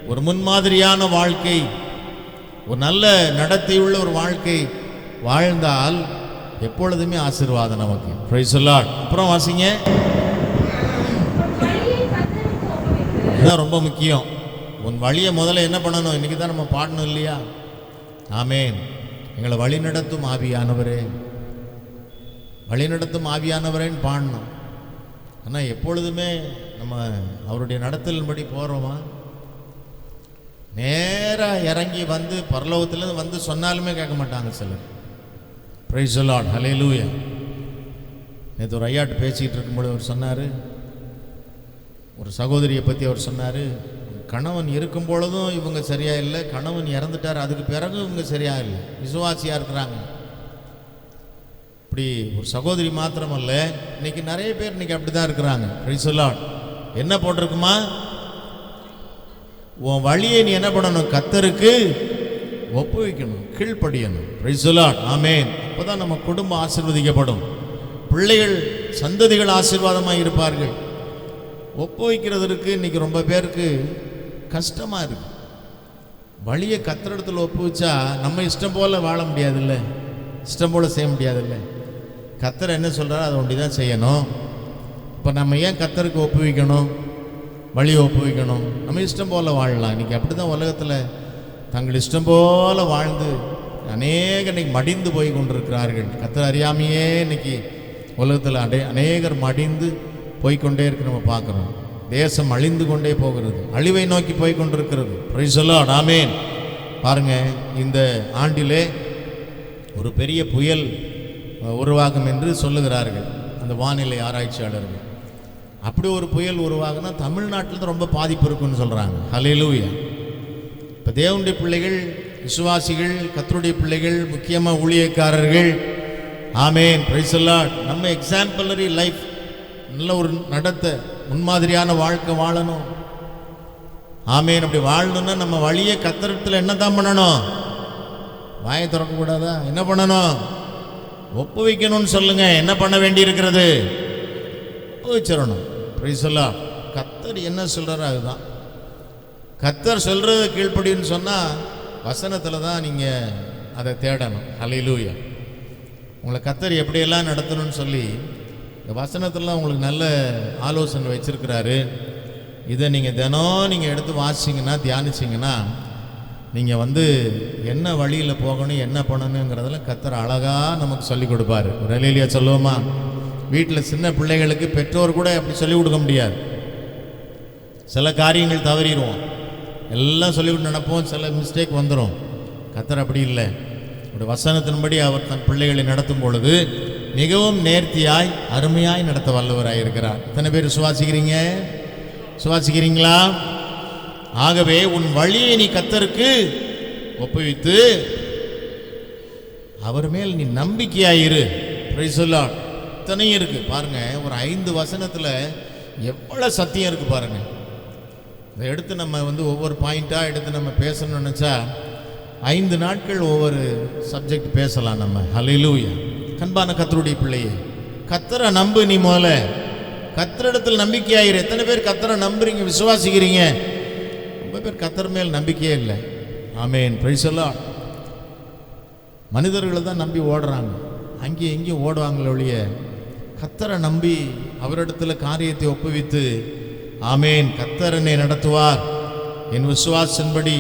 ஒரு முன்மாதிரியான வாழ்க்கை, ஒரு நல்ல நடத்தையுள்ள ஒரு வாழ்க்கை வாழ்ந்தால் எப்பொழுதுமே ஆசீர்வாதம் நமக்கு. Price the Lord. அப்புறம் வாசிங்க. இதுதான் ரொம்ப முக்கியம். உன் வழியை முதல்ல என்ன பண்ணணும்? இன்னைக்கு தான் நம்ம பாடணும் இல்லையா? ஆமென். எங்களை வழிநடத்தும் ஆவியானவரே, வழிநடத்தும் ஆவியானவரேன்னு பாடணும். ஆனால் எப்பொழுதுமே நம்ம அவருடைய நடத்தலின்படி போகிறோமா? நேராக இறங்கி வந்து பரலோகத்திலேருந்து வந்து சொன்னாலுமே கேட்க மாட்டாங்க சிலர். Praise the Lord. ஹல்லேலூயா. நேற்று ஒரு ஐயாட்டு பேசிக்கிட்டு இருக்கும்போது அவர் சொன்னார், ஒரு சகோதரியை பற்றி அவர் சொன்னார், கணவன் இருக்கும் பொழுதும் இவங்க சரியா இல்லை, கணவன் இறந்துட்டார் அதுக்கு பிறகு இவங்க சரியா இல்லை, விசுவாசியாக இருக்கிறாங்க. இப்படி ஒரு சகோதரி மாத்திரமல்ல, இன்னைக்கு நிறைய பேர் இன்னைக்கு அப்படி தான் இருக்கிறாங்க. Price the Lord. என்ன போட்டிருக்குமா? உன் வழியை நீ என்ன பண்ணணும்? கர்த்தருக்கு ஒப்புவிக்கணும், கீழ்ப்படியணும். Praise the Lord. ஆமென். அப்போதான் நம்ம குடும்பம் ஆசீர்வதிக்கப்படும், பிள்ளைகள் சந்ததிகள் ஆசீர்வாதமாக இருப்பார்கள். ஒப்புவிக்கிறதுக்கு இன்னைக்கு ரொம்ப பேருக்கு கஷ்டமாக இருக்கு. வழியை கர்த்தரிடத்தில் ஒப்புவிச்சா நம்ம இஷ்டம் போல் வாழ முடியாதுல்ல, இஷ்டம் போல் செய்ய முடியாதுல்ல. கர்த்தர் என்ன சொல்கிறாரோ அதை ஒண்டி தான் செய்யணும். இப்போ நம்ம ஏன் கர்த்தருக்கு ஒப்புவிக்கணும்? வழியை ஒப்புவிக்கணும். நம்ம இஷ்டம் போல் வாழலாம். இன்றைக்கி அப்படி தான் உலகத்தில் தங்கள் இஷ்டம் போல் வாழ்ந்து இன்னைக்கு மடிந்து போய் கொண்டிருக்கிறார்கள். கர்த்தர் அறியாமையே இன்னைக்கு உலகத்தில் அநேகர் மடிந்து போய்கொண்டே இருக்கு. நம்ம பார்க்குறோம், தேசம் அழிந்து கொண்டே போகிறது, அழிவை நோக்கி போய் கொண்டிருக்கிறது. Praise the Lord. ஆமென். பாருங்க, இந்த ஆண்டிலே ஒரு பெரிய புயல் உருவாகும் என்று சொல்லுகிறார்கள் அந்த வானிலை ஆராய்ச்சியாளர்கள். அப்படி ஒரு புயல் உருவாகுனா தமிழ்நாட்டில் தான் ரொம்ப பாதிப்பு இருக்குன்னு சொல்கிறாங்க. ஹல்லேலூயா. இப்போ தேவனுடைய பிள்ளைகள், விசுவாசிகள், கர்த்தருடைய பிள்ளைகள், முக்கியமாக ஊழியக்காரர்கள், ஆமென், பிரைஸ் தி லார்ட், நம்ம எக்ஸாம்பிளரி லைஃப், நல்ல ஒரு நடத்த முன்மாதிரியான வாழ்க்கை வாழணும். ஆமென். அப்படி வாழணும்னா நம்ம வழியை கர்த்தரிடத்தில் என்ன தான் பண்ணணும்? வாயை திறக்கக்கூடாதா? என்ன பண்ணணும்? ஒப்புவிக்கணும்னு சொல்லுங்க. என்ன பண்ண வேண்டி இருக்கிறது? ஒப்புவிச்சிடணும். Praise the Lord. கர்த்தர் என்ன சொல்கிறாரோ அதுதான். கர்த்தர் சொல்கிறத கீழ்ப்படின்னு சொன்னால் வசனத்தில் தான் நீங்கள் அதை தேடணும். ஹல்லேலூயா. உங்களை கர்த்தர் எப்படியெல்லாம் நடத்தணும்னு சொல்லி இந்த வசனத்தில் உங்களுக்கு நல்ல ஆலோசனை வச்சுருக்கிறாரு. இதை நீங்கள் தினம் எடுத்து வாசிங்கன்னா, தியானிச்சிங்கன்னா, நீங்கள் என்ன வழியில் போகணும், என்ன பண்ணணுங்கிறதெல்லாம் கர்த்தர் அழகாக நமக்கு சொல்லிக் கொடுப்பார். ஒரு ஹல்லேலூயா சொல்லுவோமா? வீட்டில் சின்ன பிள்ளைகளுக்கு பெற்றோர் கூட அப்படி சொல்லிக் கொடுக்க முடியாது. சில காரியங்கள் தவறிடுவோம், எல்லாம் சொல்லிவிட்டு நடப்போம், சில மிஸ்டேக் வந்துடும். கர்த்தர் அப்படி இல்லை. ஒரு வசனத்தின்படி அவர் தன் பிள்ளைகளை நடத்தும் பொழுது மிகவும் நேர்த்தியாய் அருமையாய் நடத்த வல்லவராய் இருக்கிறார். எத்தனை பேர் சுவாசிக்கிறீங்களா? ஆகவே உன் வழியை நீ கர்த்தருக்கு ஒப்புவித்து அவர் மேல் நீ நம்பிக்கையாயிரு. Price the Lord. இத்தனையும் இருக்கு பாருங்க. ஒரு 5 வசனத்துல எவ்வளவு சத்தியம் இருக்கு பாருங்க. இதை எடுத்து நம்ம ஒவ்வொரு பாயிண்டா எடுத்து நம்ம பேசணும்னு நினைச்சா 5 நாட்கள் ஒவ்வொரு சப்ஜெக்ட் பேசலாம் நம்ம. ஹல்லேலூயா. கண்பான கர்த்தருடைய பிள்ளையே, கர்த்தரை நம்பு. நீ முதல்ல கர்த்தரிடத்தில் நம்பிக்கையாயிரு. எத்தனை பேர் கர்த்தரை நம்புறீங்க, விசுவாசிக்கிறீங்க? ரொம்ப பேர் கர்த்தர் மேல் நம்பிக்கையே இல்லை. ஆமென். Praise the Lord. மனிதர்களை தான் நம்பி ஓடுறாங்க, அங்கேயும் எங்கேயும் ஓடுவாங்களே ஒழிய கர்த்தரை நம்பி அவரிடத்தில் காரியத்தை ஒப்புவித்து, ஆமென், கர்த்தர் என்னை நடத்துவார், என் விசுவாசத்தின்படி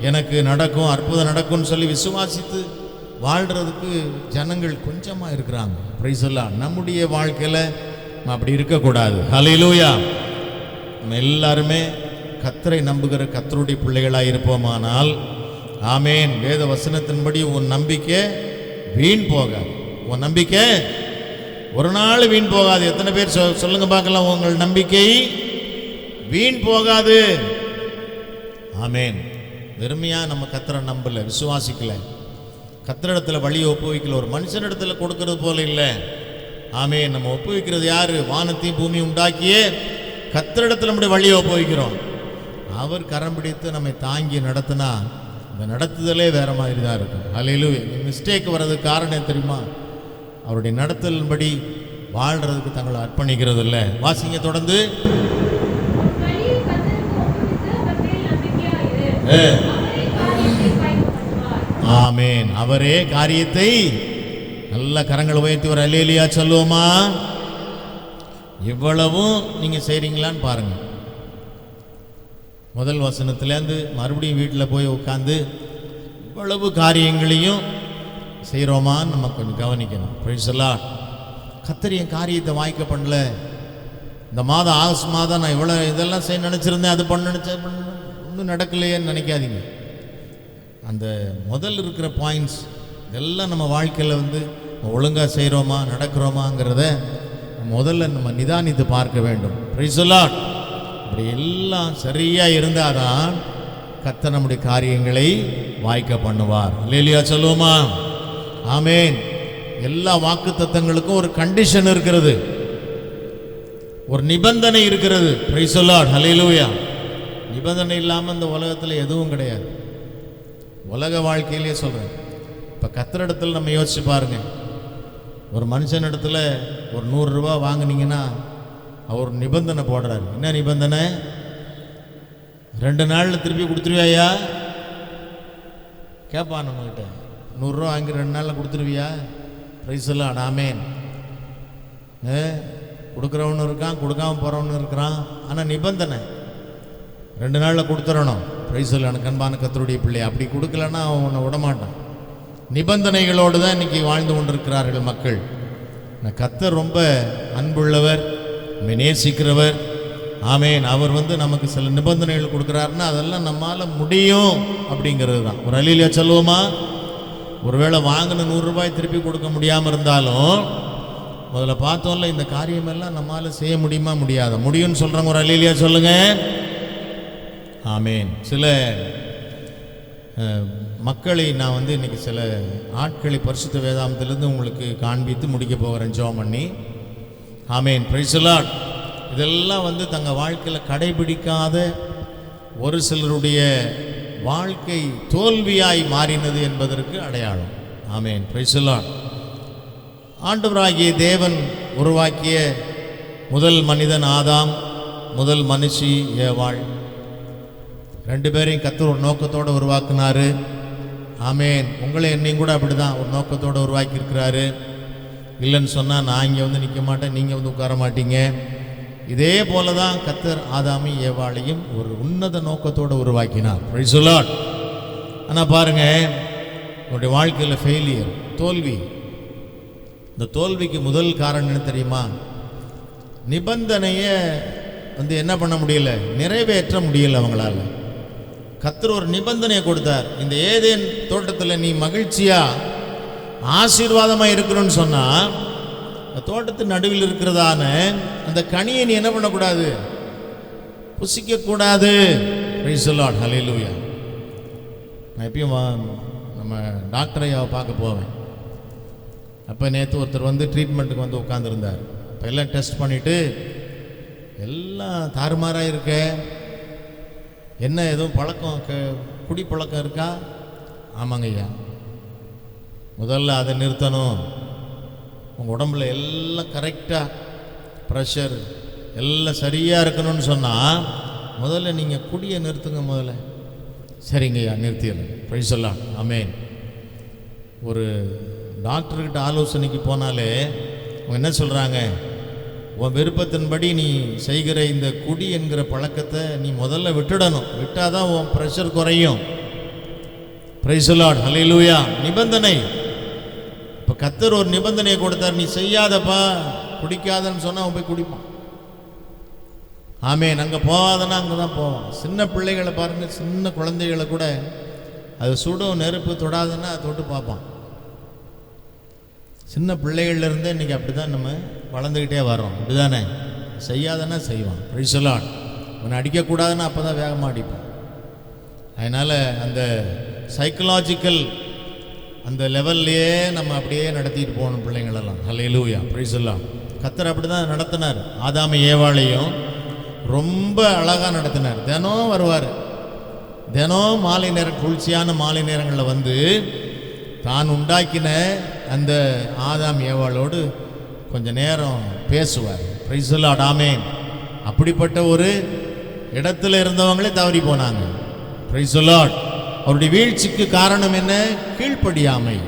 எனக்கு நடக்கும், அற்புதம் நடக்கும்னு சொல்லி விசுவாசித்து வாழ்கிறதுக்கு ஜனங்கள் கொஞ்சமாக இருக்கிறாங்க. Price the Lord. நம்முடைய வாழ்க்கையில் அப்படி இருக்கக்கூடாது. ஹல்லேலூயா. நம்ம எல்லாருமே கர்த்தரை நம்புகிற கர்த்தருடைய பிள்ளைகளாக இருப்போமானால், ஆமென், வேத வசனத்தின்படி உன் நம்பிக்கை வீண் போகாது. உன் நம்பிக்கை ஒரு நாள் வீண் போகாது. எத்தனை பேர் சொல்லுங்க பார்க்கலாம், உங்கள் நம்பிக்கை வீண் போகாது. ஆமென். வெறுமையா நம்ம கர்த்தரை நம்பல, விசுவாசிக்கல, கர்த்தரிடத்தில் வழியை ஒப்புவிக்கல, ஒரு மனுஷனிடத்துல கொடுக்கறது போல இல்லை. ஆமென். நம்ம ஒப்புவிக்கிறது யாரு? வானத்தையும் பூமி உண்டாக்கிய கர்த்தரிடத்தில் நம்முடைய வழியை ஒப்புவிக்கிறோம். அவர் கரம் பிடித்து நம்மை தாங்கி நடத்தினா அந்த நடத்துதலே வேற மாதிரி தான் இருக்கும். ஹல்லேலூயா. மிஸ்டேக் வர்றதுக்கு காரணம் தெரியுமா? அவருடைய நடத்தலின்படி வாழ்றதுக்கு தங்களை அர்ப்பணிக்கிறது இல்லை. வாசிங்க தொடர்ந்து. ஆமென். அவரே காரியத்தை, நல்ல கரங்களை உயர்த்தி ஒரு அல்லேலூயா சொல்லுவோமா? இவ்வளவும் நீங்க செய்றீங்களான்னு பாருங்க. முதல் வசனத்திலேருந்து மறுபடியும் வீட்டில் போய் உட்காந்து இவ்வளவு காரியங்களையும் செய்கிறோமான்னு நம்ம கொஞ்சம் கவனிக்கணும். Price the Lord. கர்த்தர் என் காரியத்தை வாய்க்க பண்ணல, இந்த மாதம் ஆகஸ்ட் மாதம் நான் இவ்வளோ இதெல்லாம் செய்ய நினச்சிருந்தேன், அது பண்ண நினச்சேன், ஒன்றும் நடக்கலையேன்னு நினைக்காதீங்க. அந்த முதல் இருக்கிற பாயிண்ட்ஸ் இதெல்லாம் நம்ம வாழ்க்கையில் ஒழுங்காக செய்கிறோமா, நடக்கிறோமாங்கிறத முதல்ல நம்ம நிதானித்து பார்க்க வேண்டும். Price the Lord. அப்படி எல்லாம் சரியாக இருந்தால் தான் கர்த்தர் நம்முடைய காரியங்களை வாய்க்க பண்ணுவார். அல்லேலூயா சொல்லுவோமா? ஆமென். எல்லா வாக்குத்தத்தங்களுக்கும் ஒரு கண்டிஷன் இருக்கிறது, ஒரு நிபந்தனை இருக்கிறது. Praise the Lord. அல்லேலூயா. நிபந்தனை இல்லாமல் இந்த உலகத்தில் எதுவும் கிடையாது. உலக வாழ்க்கையிலே சொல்கிறேன். இப்போ கர்த்தரிடத்தில் நம்ம யோசிச்சு பாருங்க. ஒரு மனுஷனிடத்துல ஒரு 100 ரூபா வாங்கினீங்கன்னா அவர் நிபந்தனை போடுறாரு. என்ன நிபந்தனை? 2 நாளில் திருப்பி கொடுத்துருவியா? கேட்பான் நம்மகிட்ட. 100 ரூபா வாங்கி 2 நாளில் கொடுத்துருவியா? Price the Lord. ஆமென். கொடுக்குறவனு இருக்கான், கொடுக்காம போகிறவனு இருக்கிறான். ஆனால் நிபந்தனை 2 நாளில் கொடுத்துடணும். Price the Lord. கண்பான கர்த்தருடைய பிள்ளை, அப்படி கொடுக்கலன்னா அவன் உன்னை விடமாட்டான். நிபந்தனைகளோடு தான் இன்னைக்கு வாழ்ந்து கொண்டிருக்கிறார்கள் மக்கள். கர்த்தர் ரொம்ப அன்புள்ளவர், நேசிக்கிறவர். ஆமென். அவர் நமக்கு சில நிபந்தனைகள் கொடுக்குறாருன்னா அதெல்லாம் நம்மால் முடியும் அப்படிங்கிறது தான். ஒரு அல்லேலூயா சொல்லுவோமா? ஒருவேளை வாங்கின 100 ரூபாய் திருப்பி கொடுக்க முடியாமல் இருந்தாலும் முதல்ல பார்த்தோம்ல, இந்த காரியமெல்லாம் நம்மால் செய்ய முடியுமா, முடியாத? முடியும்னு சொல்கிறாங்க. ஒரு அல்லேலூயா சொல்லுங்க. ஆமென். சில மக்களை நான் இன்னைக்கு சில ஆட்களை பரிசுத்த வேதாந்தத்திலிருந்து உங்களுக்கு காண்பித்து முடிக்க போகிறேன் ஜெபம் பண்ணி. ஆமென். Praise the Lord. இதெல்லாம் தங்கள் வாழ்க்கையில் கடைபிடிக்காத ஒரு சிலருடைய வாழ்க்கை தோல்வியாய் மாறினது என்பதற்கு அடையாளம். ஆமென். Praise the Lord. ஆண்டவராகிய தேவன் உருவாக்கிய முதல் மனிதன் ஆதாம், முதல் மனுஷி ஏவாள். ரெண்டு பேரையும் கர்த்தர் ஒரு நோக்கத்தோடு உருவாக்குனாரு. ஆமேன். உங்களை என்னையும் கூட அப்படி தான் ஒரு நோக்கத்தோடு உருவாக்கி இருக்கிறாரு. இல்லைன்னு சொன்னால் நான் இங்கே வந்து நிற்க மாட்டேன், நீங்கள் வந்து உட்கார மாட்டீங்க. இதே போல தான் கர்த்தர் ஆதாமையும் ஏவாளையும் ஒரு உன்னத நோக்கத்தோடு உருவாக்கினார். Price the Lord. ஆனால் பாருங்கள், உங்களுடைய வாழ்க்கையில் ஃபெயிலியர், தோல்வி. இந்த தோல்விக்கு முதல் காரணம் என்ன தெரியுமா? நிபந்தனையை வந்து என்ன பண்ண முடியல, நிறைவேற்ற முடியல அவங்களால. கர்த்தர் ஒரு நிபந்தனையை கொடுத்தார். இந்த ஏதேன் தோட்டத்தில் நீ மகிழ்ச்சியா ஆசீர்வாதமாக இருக்கணும்னு சொன்னால், அந்த தோட்டத்தின் நடுவில் இருக்கிறதான அந்த கனியை நீ என்ன பண்ணக்கூடாது, புசிக்கக்கூடாது. Price the Lord. ஹல்லேலூயா. நான் எப்பயும் நம்ம டாக்டர் ஐயாவை பார்க்க போவேன். அப்போ நேற்று ஒருத்தர் வந்து ட்ரீட்மெண்ட்டுக்கு வந்து உட்காந்துருந்தார். இப்போ எல்லாம் டெஸ்ட் பண்ணிவிட்டு எல்லாம் தாறுமாறாக இருக்க, என்ன எதுவும் பழக்கம், குடி பழக்கம் இருக்கா? ஆமாங்க ஐயா. முதல்ல அதை நிறுத்தணும். உங்கள் உடம்புல எல்லாம் கரெக்டாக ப்ரெஷர் எல்லாம் சரியாக இருக்கணும்னு சொன்னால் முதல்ல நீங்கள் குடியை நிறுத்துங்க முதல்ல. சரிங்க ஐயா, நிறுத்திடலாம். Price the Lord. ஆமென். ஒரு டாக்டர்கிட்ட ஆலோசனைக்கு போனாலே அவங்க என்ன சொல்கிறாங்க, உன் விருப்பத்தின்படி நீ செய்கிற இந்த குடி என்கிற பழக்கத்தை நீ முதல்ல விட்டுடணும். விட்டால் தான் உன் ப்ரெஷர் குறையும். Praise the Lord. ஹல்லேலூயா. நிபந்தனை. இப்போ கர்த்தர் ஒரு நிபந்தனையை கொடுத்தார். நீ செய்யாதப்பா, குடிக்காதன்னு சொன்னால் அவன் போய் குடிப்பான். ஆமேன். அங்கே போகாதன்னா அங்கே தான் போவான். சின்ன பிள்ளைகளை பாருங்கள், சின்ன குழந்தைகளை கூட அது சுடும், நெருப்பு தொடாதுன்னா தொட்டு பார்ப்பான். சின்ன பிள்ளைகள்லேருந்தே இன்றைக்கி அப்படி தான் நம்ம வளர்ந்துக்கிட்டே வரோம். அப்படி தானே? செய்யாதன்னா செய்வான். Price the Lord. அவனை அடிக்கக்கூடாதுன்னா அப்போ தான் வேகமாக அடிப்பான். அதனால் அந்த சைக்கலாஜிக்கல் அந்த லெவல்லையே நம்ம அப்படியே நடத்திட்டு போகணும் பிள்ளைங்களெல்லாம். ஹல்லேலூயா. Praise the Lord. கர்த்தர் அப்படி தான் நடத்தினார். ஆதாம ஏவாளையும் ரொம்ப அழகாக நடத்தினார். தினம் வருவார். தினம் மாலை நேரம், குளிர்ச்சியான மாலை நேரங்களில் வந்து தான் உண்டாக்கின அந்த ஆதாம் ஏவாளோடு கொஞ்ச நேரம் பேசுவார். Praise the Lord. ஆமென். அப்படிப்பட்ட ஒரு இடத்துல இருந்தவங்களே தவறி போனாங்க. Praise the Lord. அவருடைய வீழ்ச்சிக்கு காரணம் என்ன? கீழ்ப்படியாமை.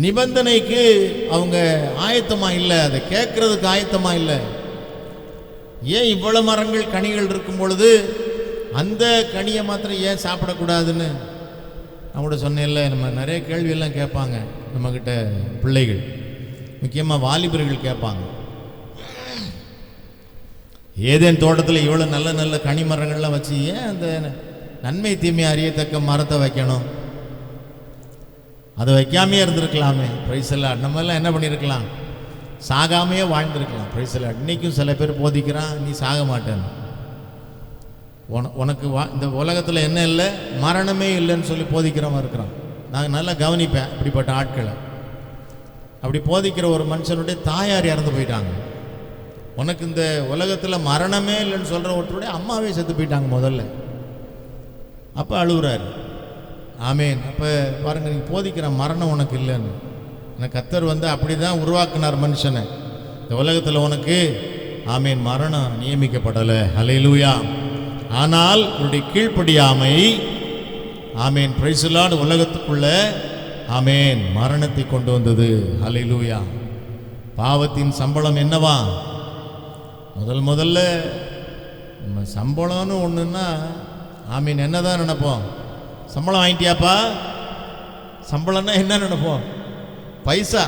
நிபந்தனைக்கு அவங்க ஆயத்தமாக இல்லை, அதை கேட்கறதுக்கு ஆயத்தமாக இல்லை. ஏன் இவ்வளவு மரங்கள், கனிகள் இருக்கும் பொழுது அந்த கனியை மாத்திரம் ஏன் சாப்பிடக்கூடாதுன்னு நான் கூட சொன்னேன்ல. நம்ம நிறைய கேள்வியெல்லாம் கேட்பாங்க நம்மக்கிட்ட பிள்ளைகள், முக்கியமாக வாலிபர்கள் கேட்பாங்க. ஏதேன் தோட்டத்தில் இவ்வளோ நல்ல நல்ல கனி மரங்கள்லாம் வச்சு ஏன் அந்த நன்மை தீமை அறியத்தக்க மரத்தை வைக்கணும்? அதை வைக்காமையே இருந்திருக்கலாமே. Price the Lord. நம்ம எல்லாம் என்ன பண்ணியிருக்கலாம்? சாகாமையே வாழ்ந்திருக்கலாம். Praise the Lord. இன்றைக்கும் சில பேர் போதிக்கிறான், நீ சாக மாட்டேன்னு. உனக்கு இந்த உலகத்தில் என்ன இல்லை, மரணமே இல்லைன்னு சொல்லி போதிக்கிறவன் இருக்கிறான். நான் நல்லா கவனிப்பேன் அப்படிப்பட்ட ஆட்களை. அப்படி போதிக்கிற ஒரு மனுஷனுடைய தாயார் இறந்து போயிட்டாங்க. உனக்கு இந்த உலகத்தில் மரணமே இல்லைன்னு சொல்கிற ஒருத்தருடைய அம்மாவே செத்து போயிட்டாங்க முதல்ல. அப்போ அழுகுறாரு. ஆமேன். அப்போ பாருங்கள், நீங்கள் போதிக்கிற மரணம் உனக்கு இல்லைன்னு. எனக்கு கர்த்தர் வந்து அப்படி தான் உருவாக்குனார் மனுஷனை. இந்த உலகத்தில் உனக்கு ஆமேன் மரணம் நியமிக்கப்படலை. ஹல்லேலூயா. ஆனால் உன்னுடைய கீழ்ப்படியாமை ஆமேன் பிரைஸ் தி லார்ட் உலகத்துக்குள்ள ஆமேன் மரணத்தை கொண்டு வந்தது. ஹல்லேலூயா. பாவத்தின் சம்பளம் என்னவா? முதல்ல நம்ம சம்பளம்னு ஒன்றுன்னா ஆமீன் என்னதான் நினைப்போம்? சம்பளம் வாங்கிட்டியாப்பா? சம்பளம்னா என்ன நினைப்போம்? பைசா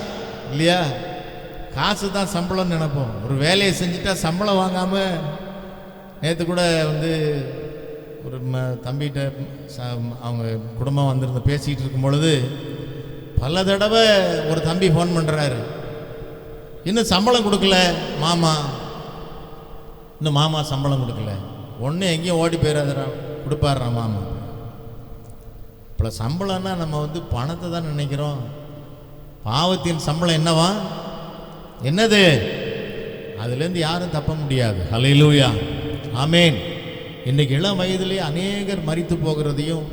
இல்லையா? காசு தான் சம்பளம்னு நினைப்போம். ஒரு வேலையை செஞ்சுட்டா சம்பளம் வாங்காமல், நேற்று கூட வந்து ஒரு தம்பிகிட்ட அவங்க குடும்பம் வந்திருந்து பேசிக்கிட்டு இருக்கும் பொழுது பல தடவை ஒரு தம்பி ஃபோன் பண்ணுறாரு, இன்னும் சம்பளம் கொடுக்கல மாமா, இன்னும் மாமா சம்பளம் கொடுக்கல. ஒன்று எங்கேயும் ஓடி போயிடாதரா, கொடுப்பாடுறா மாமா. இப்போ சம்பளம்னா நம்ம வந்து பணத்தை தான் நினைக்கிறோம். பாவத்தின் சம்பளம் என்னவா? என்னது? அதுலேருந்து யாரும் தப்ப முடியாது. ஹல்லேலூயா. ஆமேன். இன்றைக்கு இளம் வயதிலே அநேகர் மரித்து போகிறதையும்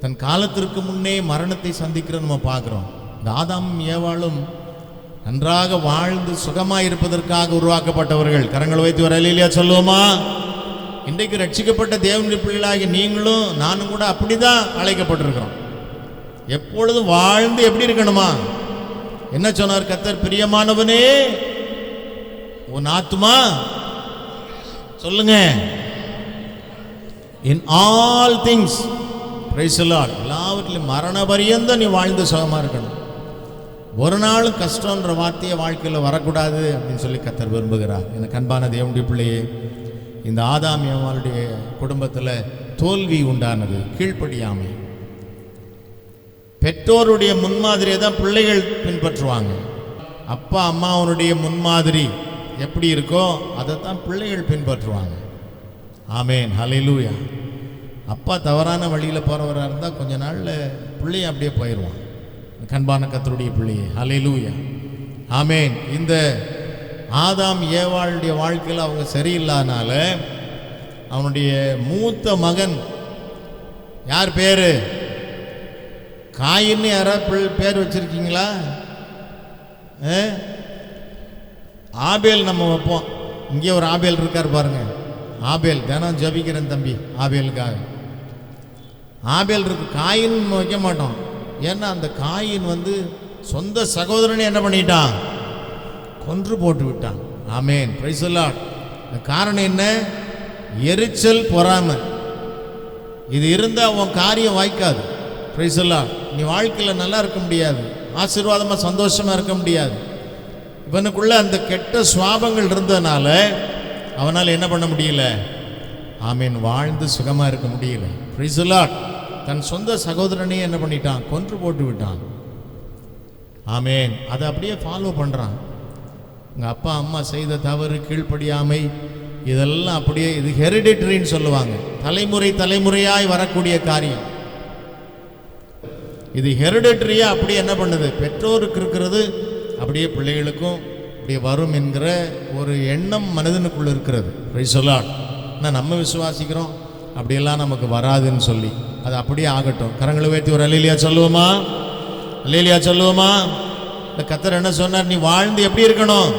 தன் காலத்திற்கு முன்னே மரணத்தை சந்திக்கிறத நம்ம பார்க்குறோம். இந்த ஆதாமும் ஏவாளும் நன்றாக வாழ்ந்து சுகமாய் இருப்பதற்காக உருவாக்கப்பட்டவர்கள். கரங்கள் வைத்து ஒரு அல்லேலூயா சொல்லுவோமா? இன்றைக்கு ரட்சிக்கப்பட்ட தேவனுடைய பிள்ளைகளாகி நீங்களும் நானும் கூட அப்படிதான் அழைக்கப்பட்டிருக்கிறோம். எப்பொழுதும் வாழ்ந்து எப்படி இருக்கணுமா? என்ன சொன்னார் கர்த்தர்? பிரியமானவனே உன் ஆத்துமா சொல்லுங்க, in all things praise the Lord, எல்லாவற்றிலும் மரண பரியந்தம் நீ வாழ்ந்து சுகமா இருக்கணும். ஒரு நாளும் கஷ்டம்ன்ற வார்த்தையை வாழ்க்கையில் வரக்கூடாது அப்படின்னு சொல்லி கர்த்தர் விரும்புகிறார். எனக்கு அன்பான தேவனுடைய பிள்ளையே, இந்த ஆதாம் ஏவாளுடைய குடும்பத்தில் தோல்வி உண்டானது, கீழ்ப்படியாமை. பெற்றோருடைய முன்மாதிரியை தான் பிள்ளைகள் பின்பற்றுவாங்க. அப்பா அம்மாவனுடைய முன்மாதிரி எப்படி இருக்கோ அதை தான் பிள்ளைகள் பின்பற்றுவாங்க. ஆமேன், ஹல்லேலூயா. அப்பா தவறான வழியில் போகிறவராக இருந்தால் கொஞ்ச நாளில் பிள்ளையை அப்படியே போயிடுவான். கண்பான கர்த்தருடைய பிள்ளையே, ஹல்லேலூயா, ஆமேன். இந்த ஆதாம் ஏவாளுடைய வாழ்க்கையில் அவங்க சரியில்லாதனால அவனுடைய மூத்த மகன், யார் பேரு? காயின்னு யாராவது பேர் வச்சிருக்கீங்களா? ஆபேல் நம்ம வைப்போம். இங்கே ஒரு ஆபேல் இருக்கார் பாருங்க. ஆபேல் தினம் ஜபிக்கிறேன் தம்பி ஆபேலுக்காக. ஆபேல் இருக்கு, காயின் வைக்க மாட்டோம். ஏன்னா அந்த காயின் சொந்த சகோதரனை என்ன பண்ணிட்டான்? கொன்று போட்டு விட்டான். ஆமேன், பிரைஸ் தி லார்ட். காரணம் என்ன? எரிச்சல், பொறாமை. இது இருந்தால் உன் காரியம் வாய்க்காது. Price the Lord. நீ வாழ்க்கையில் நல்லா இருக்க முடியாது, ஆசீர்வாதமாக சந்தோஷமாக இருக்க முடியாது. இவனுக்குள்ள அந்த கெட்ட சுவாபங்கள் இருந்ததுனால அவனால் என்ன பண்ண முடியல? ஆமீன், வாழ்ந்து சுகமாக இருக்க முடியல. Price the Lord. தன் சொந்த சகோதரனையே என்ன பண்ணிட்டான்? கொன்று போட்டு விட்டான். ஆமேன். அதை அப்படியே ஃபாலோ பண்ணுறான். உங்கள் அப்பா அம்மா செய்த தவறு, கீழ்ப்படியாமை, இதெல்லாம் அப்படியே, இது ஹெரிடிட்டரின்னு சொல்லுவாங்க. தலைமுறை தலைமுறையாய் வரக்கூடிய காரியம். இது ஹெரிடிட்டரியா அப்படியே என்ன பண்ணுது? பெற்றோருக்கு இருக்கிறது அப்படியே பிள்ளைகளுக்கும் அப்படியே வரும் என்கிற ஒரு எண்ணம் மனிதனுக்குள்ள இருக்கிறது. Praise the Lord. ஆனால் நம்ம விசுவாசிக்கிறோம் அப்படியெல்லாம் நமக்கு வராதுன்னு சொல்லி, அது அப்படியே ஆகட்டும். கரங்களை வைத்து ஒரு அல்லேலூயா சொல்லுவோமா? அல்லேலூயா சொல்லுவோமா? இந்த கர்த்தர் என்ன சொன்னார்? நீ வாழ்ந்து எப்படி இருக்கணும்?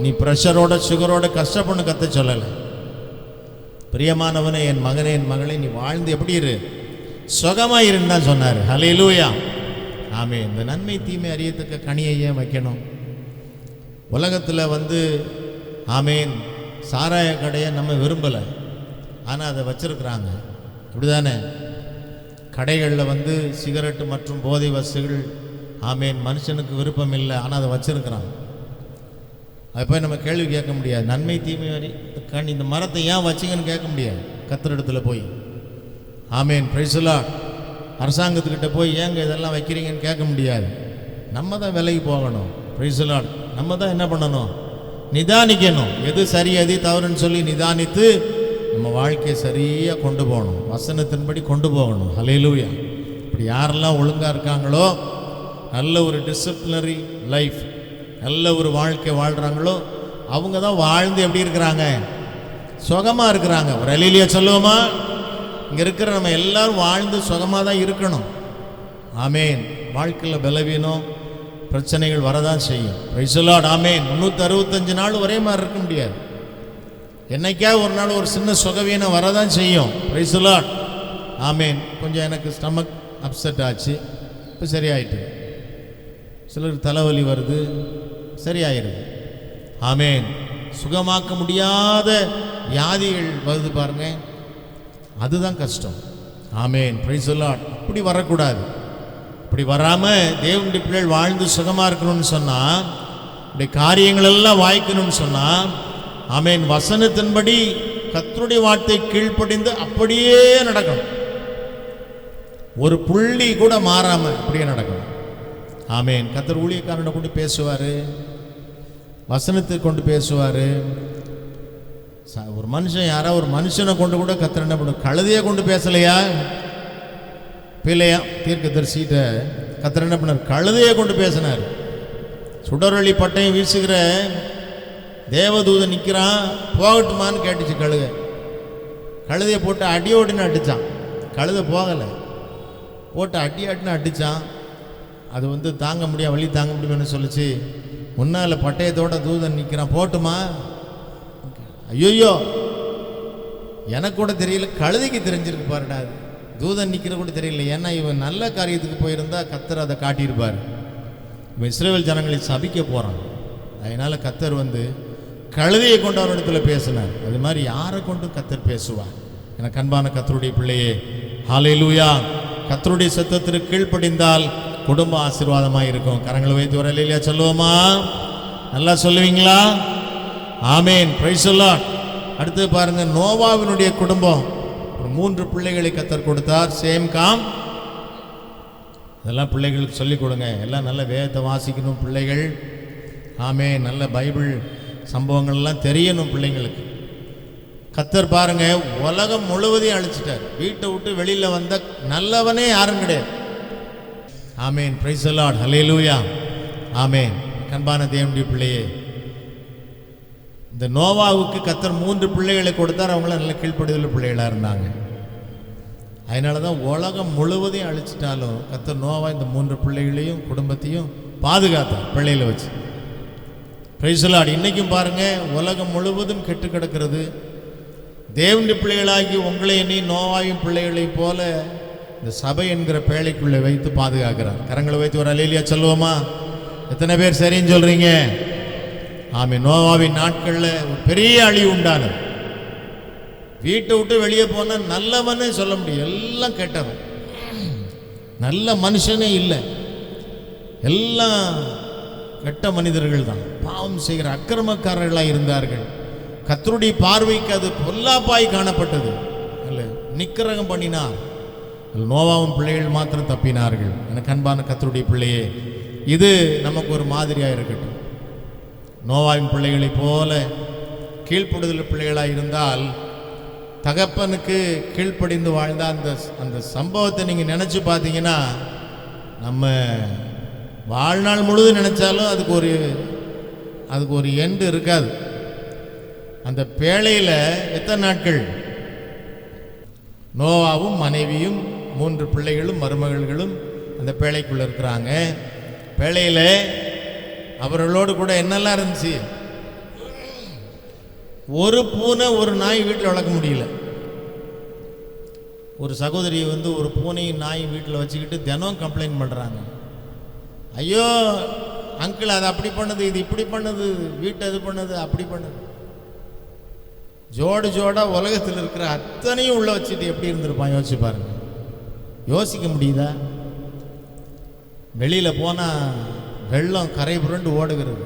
நீ ப்ரெஷரோட சுகரோட கஷ்டப்படணும் கர்த்தர் சொல்லலை. பிரியமானவனே, என் மகனே, என் மகளே, நீ வாழ்ந்து எப்படி இரு? சுகமாயிருன்னு தான் சொன்னார். ஹல்லேலூயா, ஆமென். இந்த நன்மை தீமை அறியத்தக்க கனியை ஏன் வைக்கணும்? உலகத்தில் ஆமேன், சாராய கடையை நம்ம விரும்பலை, ஆனால் அதை வச்சிருக்கிறாங்க. அப்படிதானே? கடைகளில் சிகரெட்டு மற்றும் போதை வஸ்துகள், ஆமேன், மனுஷனுக்கு விருப்பம் இல்லை, ஆனால் அதை வச்சிருக்கிறாங்க. அதை போய் நம்ம கேள்வி கேட்க முடியாது. நன்மை தீமை கனி, இந்த மரத்தை ஏன் வச்சிங்கன்னு கேட்க முடியாது கர்த்தரிடத்தில் போய். ஆமேன், பிரைஸ் தி லார்ட். அரசாங்கத்துக்கிட்ட போய் ஏங்க இதெல்லாம் வைக்கிறீங்கன்னு கேட்க முடியாது. நம்ம தான் விலைக்கு போகணும். Price the Lord. நம்ம தான் என்ன பண்ணணும்? நிதானிக்கணும். எது சரி எது தவறுன்னு சொல்லி நிதானித்து நம்ம வாழ்க்கையை சரியாக கொண்டு போகணும், வசனத்தின்படி கொண்டு போகணும். ஹல்லேலூயா. இப்படி யாரெல்லாம் ஒழுங்காக இருக்காங்களோ, நல்ல ஒரு டிசிப்ளினரி லைஃப், நல்ல ஒரு வாழ்க்கை வாழ்கிறாங்களோ, அவங்க தான் வாழ்ந்து எப்படி இருக்கிறாங்க? சுகமாக இருக்கிறாங்க. ஒரு அல்லேலூயா சொல்லுவோமா? இங்கே இருக்கிற நம்ம எல்லாரும் வாழ்ந்து சுகமாக தான் இருக்கணும். ஆமேன். வாழ்க்கையில் பலவீனம், பிரச்சனைகள் வரதான் செய்யும். Praise the Lord. ஆமேன். 365 நாள் ஒரே மாதிரி இருக்க முடியாது. என்னைக்கா ஒரு நாள் ஒரு சின்ன சுகவீனம் வரதான் செய்யும். Praise the Lord. ஆமேன். கொஞ்சம் எனக்கு ஸ்டமக் அப்செட் ஆச்சு, இப்போ சரியாயிட்டு. சிலருக்கு தலைவலி வருது, சரியாயிருது. ஆமேன். சுகமாக்க முடியாத வியாதிகள் வருது பாருங்க, அதுதான் கஷ்டம். ஆமேன், பிரைஸ் தி லார்ட். இப்படி வரக்கூடாது. இப்படி வராமல் தேவனுடைய பிள்ளைகள் வாழ்ந்து சுகமாக இருக்கணும்னு சொன்னால், இப்படி காரியங்கள் எல்லாம் வாய்க்கணும்னு சொன்னால், ஆமேன், வசனத்தின்படி கர்த்தருடைய வார்த்தை கீழ்ப்படிந்து அப்படியே நடக்கணும். ஒரு புள்ளி கூட மாறாமல் அப்படியே நடக்கணும். ஆமேன். கர்த்தர் ஊழியக்காரனை கொண்டு பேசுவார், வசனத்தை கொண்டு பேசுவார். ஒரு மனுஷன், யாராவது ஒரு மனுஷனை கொண்டு கூட கர்த்தர் என்ன பண்ண? கழுதையை கொண்டு பேசலையா? பிள்ளையா தீர்க்கதரிசிட்ட கர்த்தர் என்ன பண்ணார்? கழுதையை கொண்டு பேசினார். சுடரொளி பட்டையும் வீசுகிற தேவதூதன் நிற்கிறான், போகட்டுமான்னு கேட்டுச்சு கழுதை. கழுதையை போட்டு அடியோடுன்னு அடித்தான். கழுதை போகலை, போட்டு அடியாட்டுன்னு அடித்தான். அது வந்து தாங்க முடியாது, வழி தாங்க முடியும்னு சொல்லிச்சு. முன்னால் பட்டயத்தோட தூதன் நிற்கிறான், போட்டுமா? ஐயோயோ, எனக்கு கூட தெரியல, கழுதைக்கு தெரிஞ்சிருக்கு பாருடா. அது தூதன் நிற்கிற கூட தெரியல. ஏன்னா இவன் நல்ல காரியத்துக்கு போயிருந்தா கத்தர் அதை காட்டியிருப்பார். இவன் இஸ்ரவேல் ஜனங்களை சபிக்க போகிறான். அதனால் கத்தர் வந்து கழுதையை கொண்டு அவரிடத்துல பேசினார். அது மாதிரி யாரை கொண்டும் கத்தர் பேசுவார். எனக்கு அன்பான கத்தருடைய பிள்ளையே, ஹல்லேலூயா, கத்தருடைய சத்தத்திற்கு கீழ்ப்படிந்தால் குடும்ப ஆசீர்வாதமாக இருக்கும். கரங்களை வைத்து ஒரு அல்லேலூயா சொல்லுவோமா? நல்லா சொல்லுவீங்களா? ஆமேன், பிரைஸ் தி லார்ட். அடுத்து பாருங்க, நோவாவினுடைய குடும்பம் ஒரு 3 பிள்ளைகளை கத்தர் கொடுத்தார். சேம் காம், இதெல்லாம் பிள்ளைகளுக்கு சொல்லிக் கொடுங்க. எல்லாம் நல்ல வேதத்தை வாசிக்கணும் பிள்ளைகள். ஆமேன், நல்ல பைபிள் சம்பவங்கள்லாம் தெரியணும் பிள்ளைங்களுக்கு. கத்தர் பாருங்க, உலகம் முழுவதையும் அழிச்சிட்டார். வீட்டை விட்டு வெளியில் வந்த நல்லவனே யாரும் கிடையாது. ஆமேன், பிரைஸ் தி லார்ட், ஹல்லேலூயா, ஆமேன். அன்பான தேவனுடைய பிள்ளையே, இந்த நோவாவுக்கு கத்தர் 3 பிள்ளைகளை கொடுத்தார். அவங்களாம் நல்ல கீழ்ப்படிதல் பிள்ளைகளாக இருந்தாங்க. அதனால தான் உலகம் முழுவதையும் அழிச்சிட்டாலும் கத்தர் நோவா இந்த 3 பிள்ளைகளையும் குடும்பத்தையும் பாதுகாத்தார் பிள்ளைகளை வச்சு. Price the Lord. இன்றைக்கும் பாருங்கள், உலகம் முழுவதும் கெட்டு கிடக்கிறது. தேவனுடைய பிள்ளைகளாகி உங்களை எண்ணி நோவாயும் பிள்ளைகளைப் போல இந்த சபை என்கிற பேழைக்குள்ளே வைத்து பாதுகாக்கிறார். கரங்களை வைத்து ஒரு அல்லேலூயா சொல்லுவோமா? எத்தனை பேர் சரின்னு சொல்கிறீங்க? ஆமென். நோவாவின் நாட்களில் ஒரு பெரிய அழிவு உண்டானது. வீட்டை விட்டு வெளியே போனால் நல்லவனே சொல்ல முடியும், எல்லாம் கெட்டவன், நல்ல மனுஷனே இல்லை, எல்லாம் கெட்ட மனிதர்கள் தான், பாவம் செய்கிற அக்கிரமக்காரர்களாக இருந்தார்கள். கர்த்தருடைய பார்வைக்கு அது பொல்லாப்பாய் காணப்பட்டது. அல்ல, நிக்கிரகம் பண்ணினார். நோவாவும் பிள்ளைகள் மாத்திரம் தப்பினார்கள். எனக்கு அன்பான கர்த்தருடைய பிள்ளையே, இது நமக்கு ஒரு மாதிரியாக இருக்கட்டும். நோவாவின் பிள்ளைகளைப் போல கீழ்ப்படுதல் பிள்ளைகளாக இருந்தால், தகப்பனுக்கு கீழ்ப்படிந்து வாழ்ந்த அந்த சம்பவத்தை நீங்கள் நினச்சி பார்த்தீங்கன்னா, நம்ம வாழ்நாள் முழுதும் நினச்சாலும் அதுக்கு ஒரு எண்டு இருக்காது. அந்த பேழையில் எத்தனை நாட்கள்? நோவாவும் மனைவியும் 3 பிள்ளைகளும் மருமகள்களும் அந்த பேழைக்குள்ளே இருக்கிறாங்க. பேழையில் அவர்களோடு கூட என்னெல்லாம் இருந்துச்சு? ஒரு பூனை ஒரு நாய் வீட்டில் வளர்க்க முடியல. ஒரு சகோதரி வந்து ஒரு பூனையும் நாயும் வீட்டில் வச்சுக்கிட்டு தினம் கம்ப்ளைண்ட் பண்ணுறாங்க. ஐயோ அங்கிள், அது அப்படி பண்ணுது, இது இப்படி பண்ணுது, வீட்டை இது பண்ணுது, அப்படி பண்ணுது. ஜோடு ஜோடாக உலகத்தில் இருக்கிற அத்தனையும் உள்ள வச்சுட்டு எப்படி இருந்திருப்பான் யோசிச்சு பாருங்க. யோசிக்க முடியுதா? வெளியில் போனால் வெள்ளம் கரை புரண்டு ஓடுகிறது.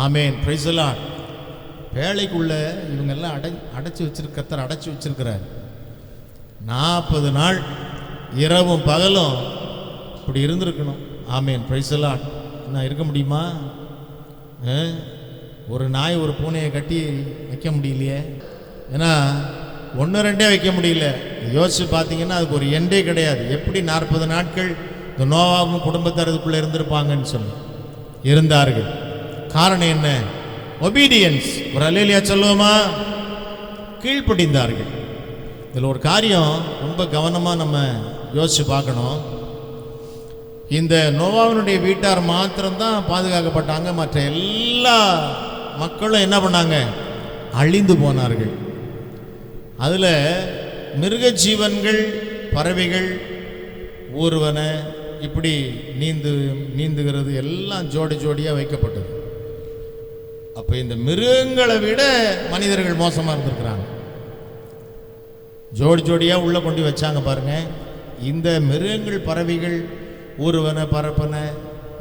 ஆமேன், பிரைஸ் தி லார்ட். பேழைக்குள்ள இவங்கெல்லாம் அடைச்சி வச்சிருக்கத்தர் அடைச்சி வச்சிருக்கிறார். 40 நாள் இரவும் பகலும் இப்படி இருந்திருக்கணும். ஆமேன், பிரைஸ் தி லார்ட். நான் இருக்க முடியுமா? ஒரு நாய் ஒரு பூனையை கட்டி வைக்க முடியலையே. ஏன்னா 1-2 வைக்க முடியல. யோசிச்சு பார்த்தீங்கன்னா அதுக்கு ஒரு எண்டே கிடையாது. எப்படி 40 நாட்கள் இந்த நோவாவும் குடும்பத்தாரதுக்குள்ளே இருந்திருப்பாங்கன்னு சொல்லி இருந்தார்கள். காரணம் என்ன? ஒபீடியன்ஸ். ஒரு அல்லேலூயா சொல்லுவோமா? கீழ்ப்படிந்தார்கள். இதில் ஒரு காரியம் ரொம்ப கவனமாக நம்ம யோசிச்சு பார்க்கணும். இந்த நோவாவினுடைய வீட்டார் மாத்திரம்தான் பாதுகாக்கப்பட்டாங்க. மற்ற எல்லா மக்களும் என்ன பண்ணாங்க? அழிந்து போனார்கள். அதில் மிருக ஜீவன்கள், பறவைகள், ஊர்வன, இப்படி நீந்துகிறது எல்லாம் ஜோடி ஜோடியாக வைக்கப்பட்டது. அப்போ இந்த மிருகங்களை விட மனிதர்கள் மோசமாக இருந்திருக்கிறாங்க. ஜோடி ஜோடியாக உள்ளே கொண்டு வச்சாங்க பாருங்க. இந்த மிருகங்கள், பறவைகள், ஊர்வன, பறப்பன,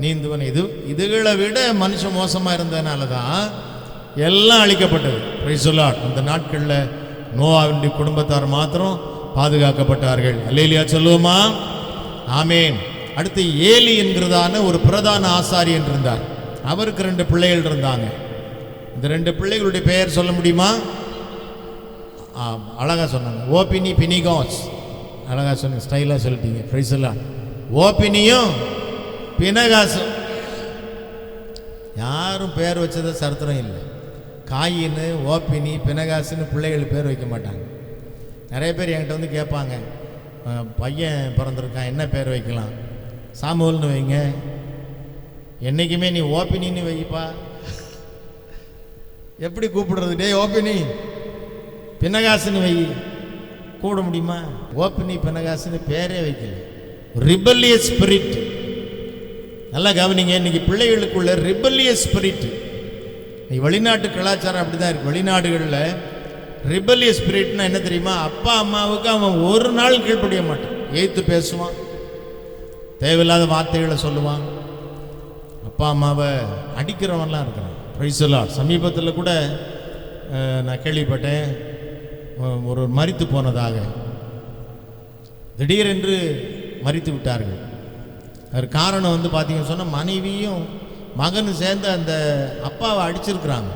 நீந்துவன, இதுகளை விட மனுஷன் மோசமாக இருந்ததுனால தான் எல்லாம் அழிக்கப்பட்டது. Price the Lord. அந்த நாட்களில் நோவாவினுடைய குடும்பத்தார் மாத்திரம் பாதுகாக்கப்பட்டார்கள். அல்லேலூயா சொல்லுவோமா? ஆமேன். அடுத்து ஏலி என்கிறதான ஒரு பிரதான ஆசாரியன் இருந்தார். அவருக்கு 2 பிள்ளைகள் இருந்தாங்க. இந்த 2 பிள்ளைகளுடைய பெயர் சொல்ல முடியுமா? அழகாக சொன்னாங்க. ஓபினி, பினிகாஸ். அழகாக சொன்னீங்க, ஸ்டைலாக சொல்லிட்டீங்க. Praise the Lord. ஓபினியும் பினகாசும். யாரும் பேர் வச்சத சரித்திரம் இல்லை. காயின்னு, ஓபினி, பினகாசுன்னு பிள்ளைகள் பேர் வைக்க மாட்டாங்க. நிறைய பேர் என்கிட்ட வந்து கேட்பாங்க, பையன் பிறந்திருக்கான், என்ன பேர் வைக்கலாம்? சாமுவேல்னு வைங்க. என்றைக்குமே நீ ஓபினின்னு வைப்பா. எப்படி கூப்பிடுறது? டே ஓபினி பின்னகாசுன்னு வை, கூப்பிட முடியுமா? ஓபினி பின்னகாசுன்னு பேரே வைக்கல. Rebellious spirit. நல்லா கவனிங்க, இன்னைக்கு பிள்ளைகளுக்குள்ள ரிபல்லியஸ் ஸ்பிரிட். வெளிநாட்டு கலாச்சாரம் அப்படிதான் இருக்கு. வெளிநாடுகளில் ரிபல்லியஸ் ஸ்பிரிட்னா என்ன தெரியுமா? அப்பா அம்மாவுக்கு அவன் ஒரு நாள் கீழ்ப்படிய மாட்டான். எய்த்து பேசுவான், தேவையில்லாத வார்த்தைகளை சொல்லுவான், அப்பா அம்மாவை அடிக்கிறவன்லாம் இருக்கிறான். Price the Lord. சமீபத்தில் கூட நான் கேள்விப்பட்டேன், ஒரு மரித்து போனதாக, திடீரென்று மரித்து விட்டார்கள். அதற்கு காரணம் வந்து பார்த்தீங்கன்னு சொன்னால் மனைவியும் மகனும் சேர்ந்து அந்த அப்பாவை அடிச்சிருக்கிறாங்க.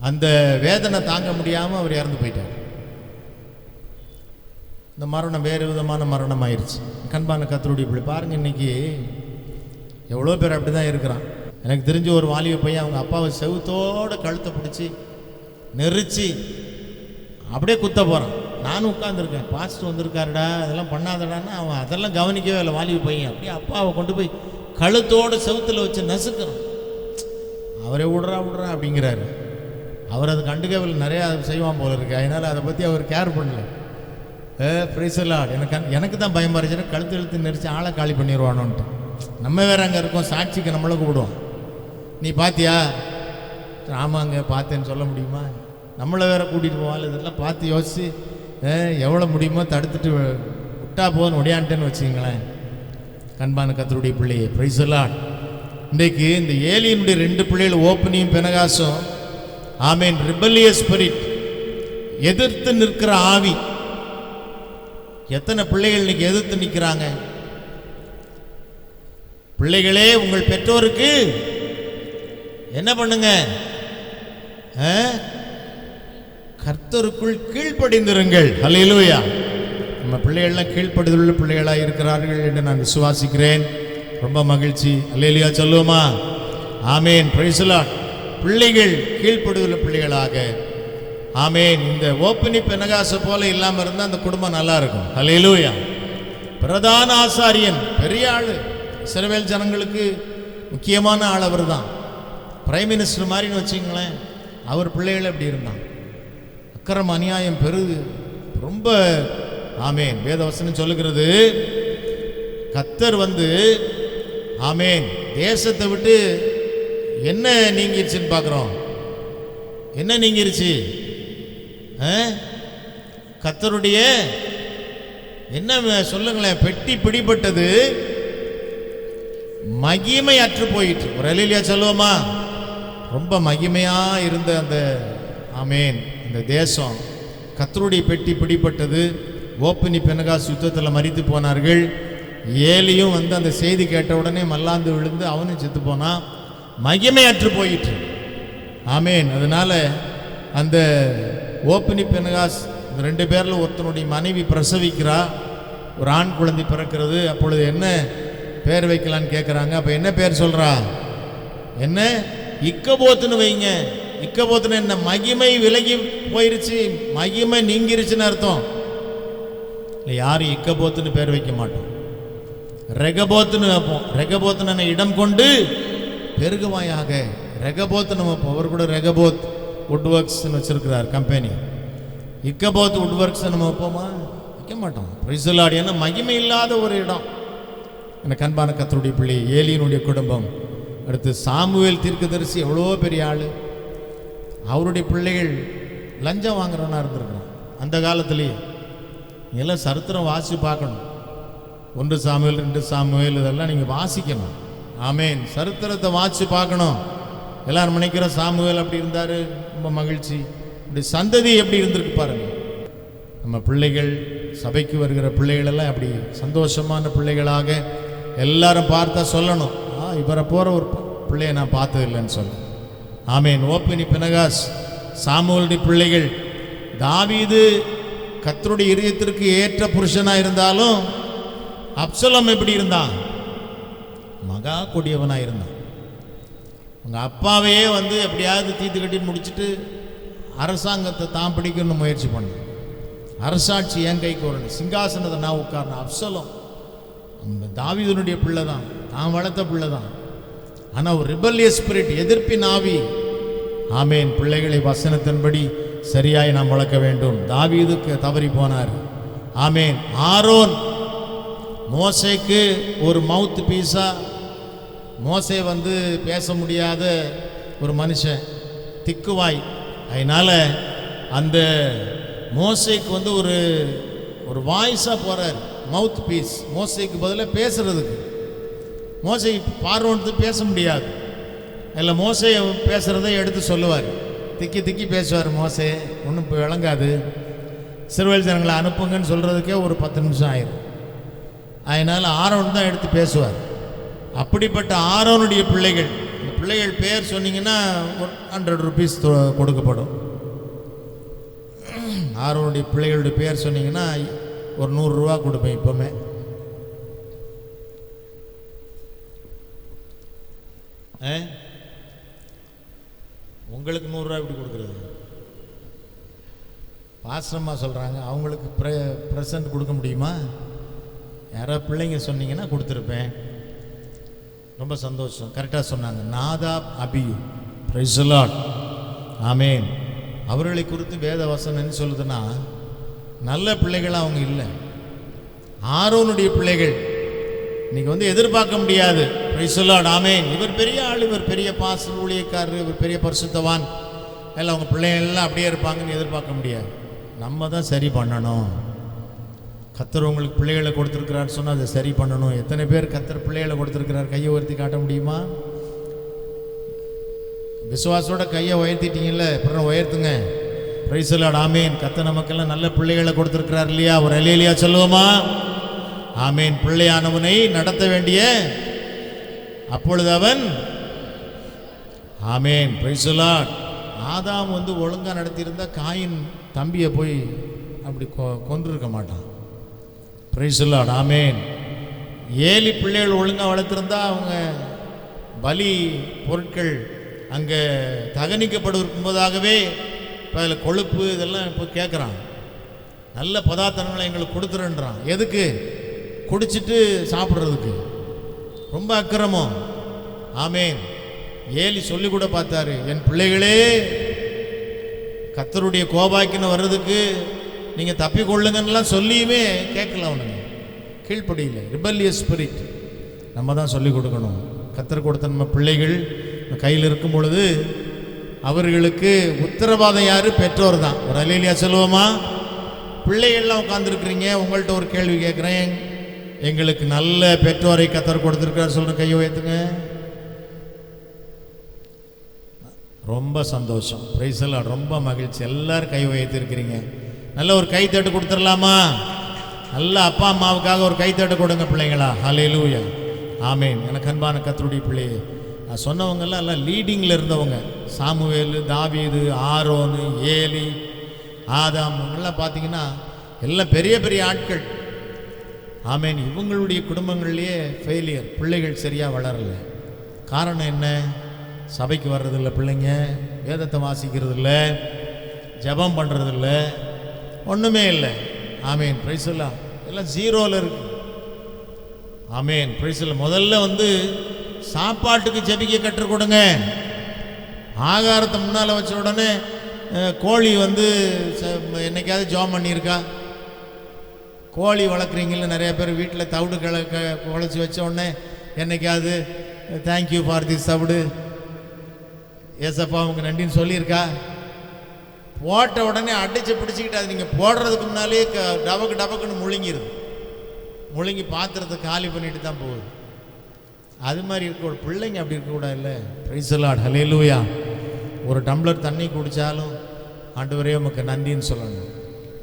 அந்த வேதனை தாங்க முடியாமல் அவர் இறந்து போயிட்டார். இந்த மரணம் வேறு விதமான மரணம் ஆயிடுச்சு. கண்பான கர்த்தருடைய பிள்ளை பாருங்கள், இன்னைக்கு எவ்வளோ பேர் அப்படி தான் இருக்கிறான். எனக்கு தெரிஞ்ச ஒரு வாலிப பையன் அவங்க அப்பாவை செவுத்தோடு கழுத்தை பிடிச்சி நெரிச்சு அப்படியே குத்த போகிறான். நானும் உட்காந்துருக்கேன், பாஸ்டர் வந்திருக்காருடா அதெல்லாம் பண்ணாதடான்னா அவன் அதெல்லாம் கவனிக்கவே இல்லை. வாலிப பையன் அப்படியே அப்பாவை கொண்டு போய் கழுத்தோடு செவுத்தில் வச்சு நசுக்கிறான். அவரே விடுறா அப்படிங்கிறாரு. அவர் அதை கண்டுக்கவே இல்லை. நிறையா செய்வான் போல இருக்கு. அதனால் அதை பற்றி அவர் கேர் பண்ணல. Price the Lord. எனக்கு தான் பயமாக இருந்துச்சுன்னா கழுத்து எழுத்து நெரிச்சு ஆளை காலி பண்ணிடுவானோன்ட்டு. நம்ம வேற அங்கே இருக்கோம், சாட்சிக்கு நம்மளை கூப்பிடுவோம். நீ பார்த்தியா? ஆமாங்க பார்த்தேன்னு சொல்ல முடியுமா? நம்மளை வேற கூட்டிகிட்டு போவாள். இதெல்லாம் பார்த்து யோசிச்சு எவ்வளோ முடியுமோ தடுத்துட்டு விட்டா போதுன்னு ஒடியான்ட்டேன்னு வச்சுங்களேன். கண்பான கர்த்தருடைய பிள்ளையே, பிரைஸ் தி லார்ட். இன்றைக்கு இந்த ஏலியனுடைய 2 பிள்ளைகள் ஓப்பனியும் பெனகாசும், ஆமேன், ரிபல்லியஸ் ஸ்பிரிட், எதிர்த்து நிற்கிற ஆவி. எத்தனை பிள்ளைகள் இன்னைக்கு எதிர்த்து நிற்கிறாங்க? பிள்ளைகளே, உங்கள் பெற்றோருக்கு என்ன பண்ணுங்க? கர்த்தருக்குள் கீழ்ப்படிந்திருங்கள். அல்லேலூயா. நம்ம பிள்ளைகள்லாம் கீழ்ப்படிந்துள்ள பிள்ளைகளாக இருக்கிறார்கள் என்று நான் விசுவாசிக்கிறேன். ரொம்ப மகிழ்ச்சி. அல்லேலூயா சொல்லுவோமா? ஆமேன். Praise the Lord. பிள்ளைகள் கீழ்ப்படிந்துள்ள பிள்ளைகளாக, ஆமேன். இந்த ஓப்பனி பெனகாசை போல இல்லாமல் இருந்தால் அந்த குடும்பம் நல்லா இருக்கும். அல்லேலூயா. பிரதான ஆசாரியன் பெரிய ஆள், இஸ்ரவேல் ஜனங்களுக்கு முக்கியமான ஆள் அவர் தான். பிரைம் மினிஸ்டர் மாதிரின்னு வச்சுங்களேன். அவர் பிள்ளைகள் எப்படி இருந்தான்? அக்கிரம் அநியாயம் பெருது ரொம்ப. ஆமேன். வேதவசனம் சொல்லுகிறது, கர்த்தர் வந்து ஆமேன் தேசத்தை விட்டு என்ன நீங்கிருச்சுன்னு பார்க்குறோம். என்ன நீங்கிருச்சு? கர்த்தருடைய என்ன சொல்லுங்களேன்? பெட்டி பிடிபட்டது, மகிமை அற்று போயிற்று. ஒரு அல்லேலூயா சொல்லுவோமா? ரொம்ப மகிமையா இருந்த அந்த ஆமேன் இந்த தேசம், கர்த்தருடைய பெட்டி பிடிபட்டது. ஓப்பனி பெனகாஸ் யுத்தத்தில் மரித்து போனார்கள். ஏலியும் வந்து அந்த செய்தி கேட்ட உடனே மல்லாந்து விழுந்து அவனும் செத்து போனான். மகிமை அற்று போயிற்று. ஆமேன். அதனால அந்த ஓப்பனி பெனகாஸ் இந்த 2 பேரில் ஒருத்தனுடைய மனைவி பிரசவிக்கிறா, ஒரு ஆண் குழந்தை பிறக்கிறது. அப்பொழுது என்ன பேர் வைக்கலான்னு கேட்குறாங்க. அப்போ என்ன பேர் சொல்கிறா? என்ன? இக்கபோத்துன்னு வைங்க. இக்கபோத்துன்னு என்ன? மகிமை விலகி போயிருச்சு, மகிமை நீங்கிருச்சுன்னு அர்த்தம். இல்லை, யாரும் இக்கபோத்துன்னு பேர் வைக்க மாட்டோம், ரெகபோத்துன்னு வைப்போம். ரெகபோத்துன்னு இடம் கொண்டு பெருகுவாயாக. ரெகபோத்துன்னு வைப்போம். அவர் கூட ரெகபோத் வுட் ஒர்க்ஸ்ன்னு வச்சிருக்கிறார் கம்பெனி. இக்கபோத் வுட் ஒர்க்ஸ் நம்ம வைப்போமா? வைக்க மாட்டோம். Price the Lord. ஏன்னா மகிமை இல்லாத ஒரு இடம். எனக்கு அன்பான கர்த்தருடைய பிள்ளை, ஏலியனுடைய குடும்பம். அடுத்து சாமுவேல் தீர்க்கதரிசி, எவ்வளோ பெரிய ஆள். அவருடைய பிள்ளைகள் லஞ்சம் வாங்குறவனா இருந்திருக்கிறான் அந்த காலத்திலேயே. எல்லாம் சரித்திரம் வாசி பார்க்கணும். 1 சாமுவேல் 2 சாமுவேல் இதெல்லாம் நீங்கள் வாசிக்கணும். ஆமேன். சரித்திரத்தை வாசி பார்க்கணும். எல்லாரும் நினைக்கிற சாமுவேல் அப்படி இருந்தார், ரொம்ப மகிழ்ச்சி. இப்படி சந்ததி எப்படி இருந்திருக்கு பாருங்க. நம்ம பிள்ளைகள், சபைக்கு வருகிற பிள்ளைகள் எல்லாம் அப்படி சந்தோஷமான பிள்ளைகளாக எல்லாரும் பார்த்தா சொல்லணும், இவரை போகிற ஒரு பிள்ளையை நான் பார்த்தது இல்லைன்னு சொல்ல. ஆமேன். ஓப்பனி பெனகாஸ் சாமுவேலுடைய பிள்ளைகள். தாவீது கர்த்தருடைய இதயத்திற்கு ஏற்ற புருஷனாக இருந்தாலும் அப்சலோம் எப்படி இருந்தான்? மகா கொடியவனாக இருந்தான். உங்கள் அப்பாவையே வந்து எப்படியாவது தீத்து கட்டி முடிச்சுட்டு அரசாங்கத்தை தான் பிடிக்கணும்னு முயற்சி பண்ண. அரசாட்சி என் கைக்கு வரணும், சிங்காசனத்தை நான் உட்காரணும். அப்சலோம் தாவீதுனுடைய பிள்ளை தான், தான் வளர்த்த பிள்ளை தான். ஆனால் ஒரு ரிபல்லியஸ் ஸ்பிரிட், எதிர்ப்பின் ஆவி. ஆமேன். பிள்ளைகளை வசனத்தின்படி சரியாய் நாம் வளர்க்க வேண்டும். தாவீதுக்கு தவறி போனார். ஆமேன். ஆரோன் மோசேக்கு ஒரு மவுத் பீஸா. மோசே வந்து பேச முடியாத ஒரு மனுஷன், திக்குவாய். அதனால் அந்த மோசேக்கு வந்து ஒரு வாய்ஸாக போகிறார், மவுத் பீஸ். மோசேக்கு பதிலாக பேசுகிறதுக்கு. மோசே பார்வோன்ட்டு பேச முடியாது. இல்லை, மோசே பேசுகிறத எடுத்து சொல்லுவார், திக்கி திக்கி பேசுவார். மோசே ஒன்றும் இப்போ விளங்காது. சிறுவயல் ஜனங்களை அனுப்புங்கன்னு சொல்கிறதுக்கே ஒரு 10 நிமிஷம் ஆயிரும். அதனால் ஆரோன் தான் எடுத்து பேசுவார். அப்படிப்பட்ட ஆரோனுடைய பிள்ளைகள், இந்த பிள்ளைகள் பேர் சொன்னீங்கன்னா ஒரு 100 rupees கொடுக்கப்படும். ஆரோனுடைய பிள்ளைகளுடைய பேர் சொன்னீங்கன்னா ஒரு 100 ரூபா கொடுப்பேன். இப்போமே உங்களுக்கு 100 ரூபா எப்படி கொடுக்குறது? பாஸ்டர்மா சொல்கிறாங்க, அவங்களுக்கு ப்ரெசன்ட் கொடுக்க முடியுமா? யாராவது பிள்ளைங்க சொன்னீங்கன்னா கொடுத்துருப்பேன். ரொம்ப சந்தோஷம், கரெக்டாக சொன்னாங்க. Nadab, Abihu, praise the Lord. ஆமேன். அவர்களை குறித்து வேத வசனம் என்ன சொல்லுதுன்னா, நல்ல பிள்ளைகளாக அவங்க இல்லை. ஆரோனுடைய பிள்ளைகள் இன்னைக்கு வந்து எதிர்பார்க்க முடியாது. Praise the Lord. ஆமேன். இவர் பெரிய ஆள், இவர் பெரிய பாஸ்டர், ஊழியக்காரர், இவர் பெரிய பரிசுத்தவான், எல்லாம் அவங்க பிள்ளைகள் எல்லாம் அப்படியே இருப்பாங்கன்னு எதிர்பார்க்க முடியாது. நம்ம தான் சரி பண்ணணும். கர்த்தர் உங்களுக்கு பிள்ளைகளை கொடுத்துருக்கிறான்னு சொன்னால் அதை சரி பண்ணணும். எத்தனை பேர் கர்த்தர் பிள்ளைகளை கொடுத்துருக்கிறார்? கையை உயர்த்தி காட்ட முடியுமா? விசுவாசோட கையை உயர்த்திட்டீங்கல்ல, அப்புறம் உயர்த்துங்க. Praise the Lord. ஆமேன். கர்த்தர் நமக்கெல்லாம் நல்ல பிள்ளைகளை கொடுத்துருக்கிறார் இல்லையா? ஒரு அல்லேலூயா சொல்லுவோமா? ஆமேன். பிள்ளையானவனை நடத்த வேண்டிய அப்பொழுது அவன். ஆமேன். Praise the Lord. ஆதாம் வந்து ஒழுங்காக நடத்தியிருந்தால் காயின் தம்பியை போய் அப்படி கொன்றிருக்க மாட்டான். Praise the Lord. Amen. Eli பிள்ளைகள் ஒழுங்காக வளர்த்துருந்தா அவங்க பலி பொருட்கள் அங்கே தகனிக்கப்படும்போதாகவே இப்போ அதில் கொழுப்பு இதெல்லாம் இப்போ கேட்குறான். நல்ல பதார்த்தங்களை எங்களுக்கு கொடுத்துருன்றான். எதுக்கு? குடிச்சிட்டு சாப்பிட்றதுக்கு. ரொம்ப அக்கிரமம். ஆமேன். ஏலி சொல்லி கூட பார்த்தாரு, என் பிள்ளைகளே கர்த்தருடைய கோபாக்கின்னு வர்றதுக்கு நீங்கள் தப்பிக்கொள்ளுங்கன்னெலாம் சொல்லியுமே கேட்கல. அவனுங்க கீழ்ப்படியில். Rebellious spirit. நம்ம தான் சொல்லிக் கொடுக்கணும். கர்த்தர் கொடுத்த நம்ம பிள்ளைகள் கையில் இருக்கும் பொழுது அவர்களுக்கு உத்தரவாதம் யார்? பெற்றோர் தான். ஒரு அல்லேலூயா சொல்லுவோமா? பிள்ளைகள்லாம் உட்காந்துருக்குறீங்க, உங்கள்கிட்ட ஒரு கேள்வி கேட்குறேன். எங்களுக்கு நல்ல பெற்றோரை கர்த்தர் கொடுத்துருக்கார் சொல்கிற கையை உயர்த்துங்க. ரொம்ப சந்தோஷம். Price the Lord. ரொம்ப மகிழ்ச்சி. எல்லாரும் கை உயர்த்திருக்கிறீங்க. நல்ல ஒரு கைத்தட்டு கொடுத்துடலாமா? நல்ல அப்பா அம்மாவுக்காக ஒரு கைத்தட்டு கொடுங்க பிள்ளைங்களா. ஹல்லேலூயா. ஆமேன். எனக்கு அன்பான கர்த்தருடைய பிள்ளையே, நான் சொன்னவங்கெல்லாம் எல்லாம் லீடிங்கில் இருந்தவங்க. சாமுவேல், தாவீது, ஆரோனு, ஏலி, ஆதாம், இவங்கெல்லாம் பார்த்தீங்கன்னா எல்லாம் பெரிய பெரிய ஆட்கள். ஆமேன். இவங்களுடைய குடும்பங்கள்லேயே ஃபெயிலியர். பிள்ளைகள் சரியாக வளரலை. காரணம் என்ன? சபைக்கு வர்றதில்லை பிள்ளைங்க, வேதத்தை வாசிக்கிறது இல்லை, ஜபம் பண்ணுறதில்ல, ஒன்றுமே இல்லை. ஆமேன். Praise the Lord. எல்லாம் ஜீரோவில் இருக்கு. ஆமேன். Praise the Lord. முதல்ல வந்து சாப்பாட்டுக்கு ஜெபிக்க கற்றுக் கொடுங்க. ஆகாரத்தை முன்னால் வச்ச உடனே கோழி வந்து என்னைக்காவது ஜாம் பண்ணியிருக்கா? கோழி வளர்க்குறீங்கள நிறைய பேர் வீட்டில் தவிடு குழச்சி வச்ச உடனே என்னைக்காவது தேங்க்யூ ஃபார் திஸ் தவிடு, ஏசப்பா அவங்க நன்றின்னு சொல்லியிருக்கா? போட்ட உடனே அடித்து பிடிச்சிக்கிட்டு அது நீங்கள் போடுறதுக்கு முன்னாலே டபக்குன்னு முழுங்கிடுது. முழுங்கி பாத்திரத்தை காலி பண்ணிட்டு தான் போகுது. அது மாதிரி இருக்க ஒரு பிள்ளைங்க அப்படி இருக்கக்கூடாது இல்லை? Praise the Lord. ஹல்லேலூயா. ஒரு டம்ளர் தண்ணி குடித்தாலும் ஆண்டவரே உமக்கு நன்றின்னு சொல்லணும்.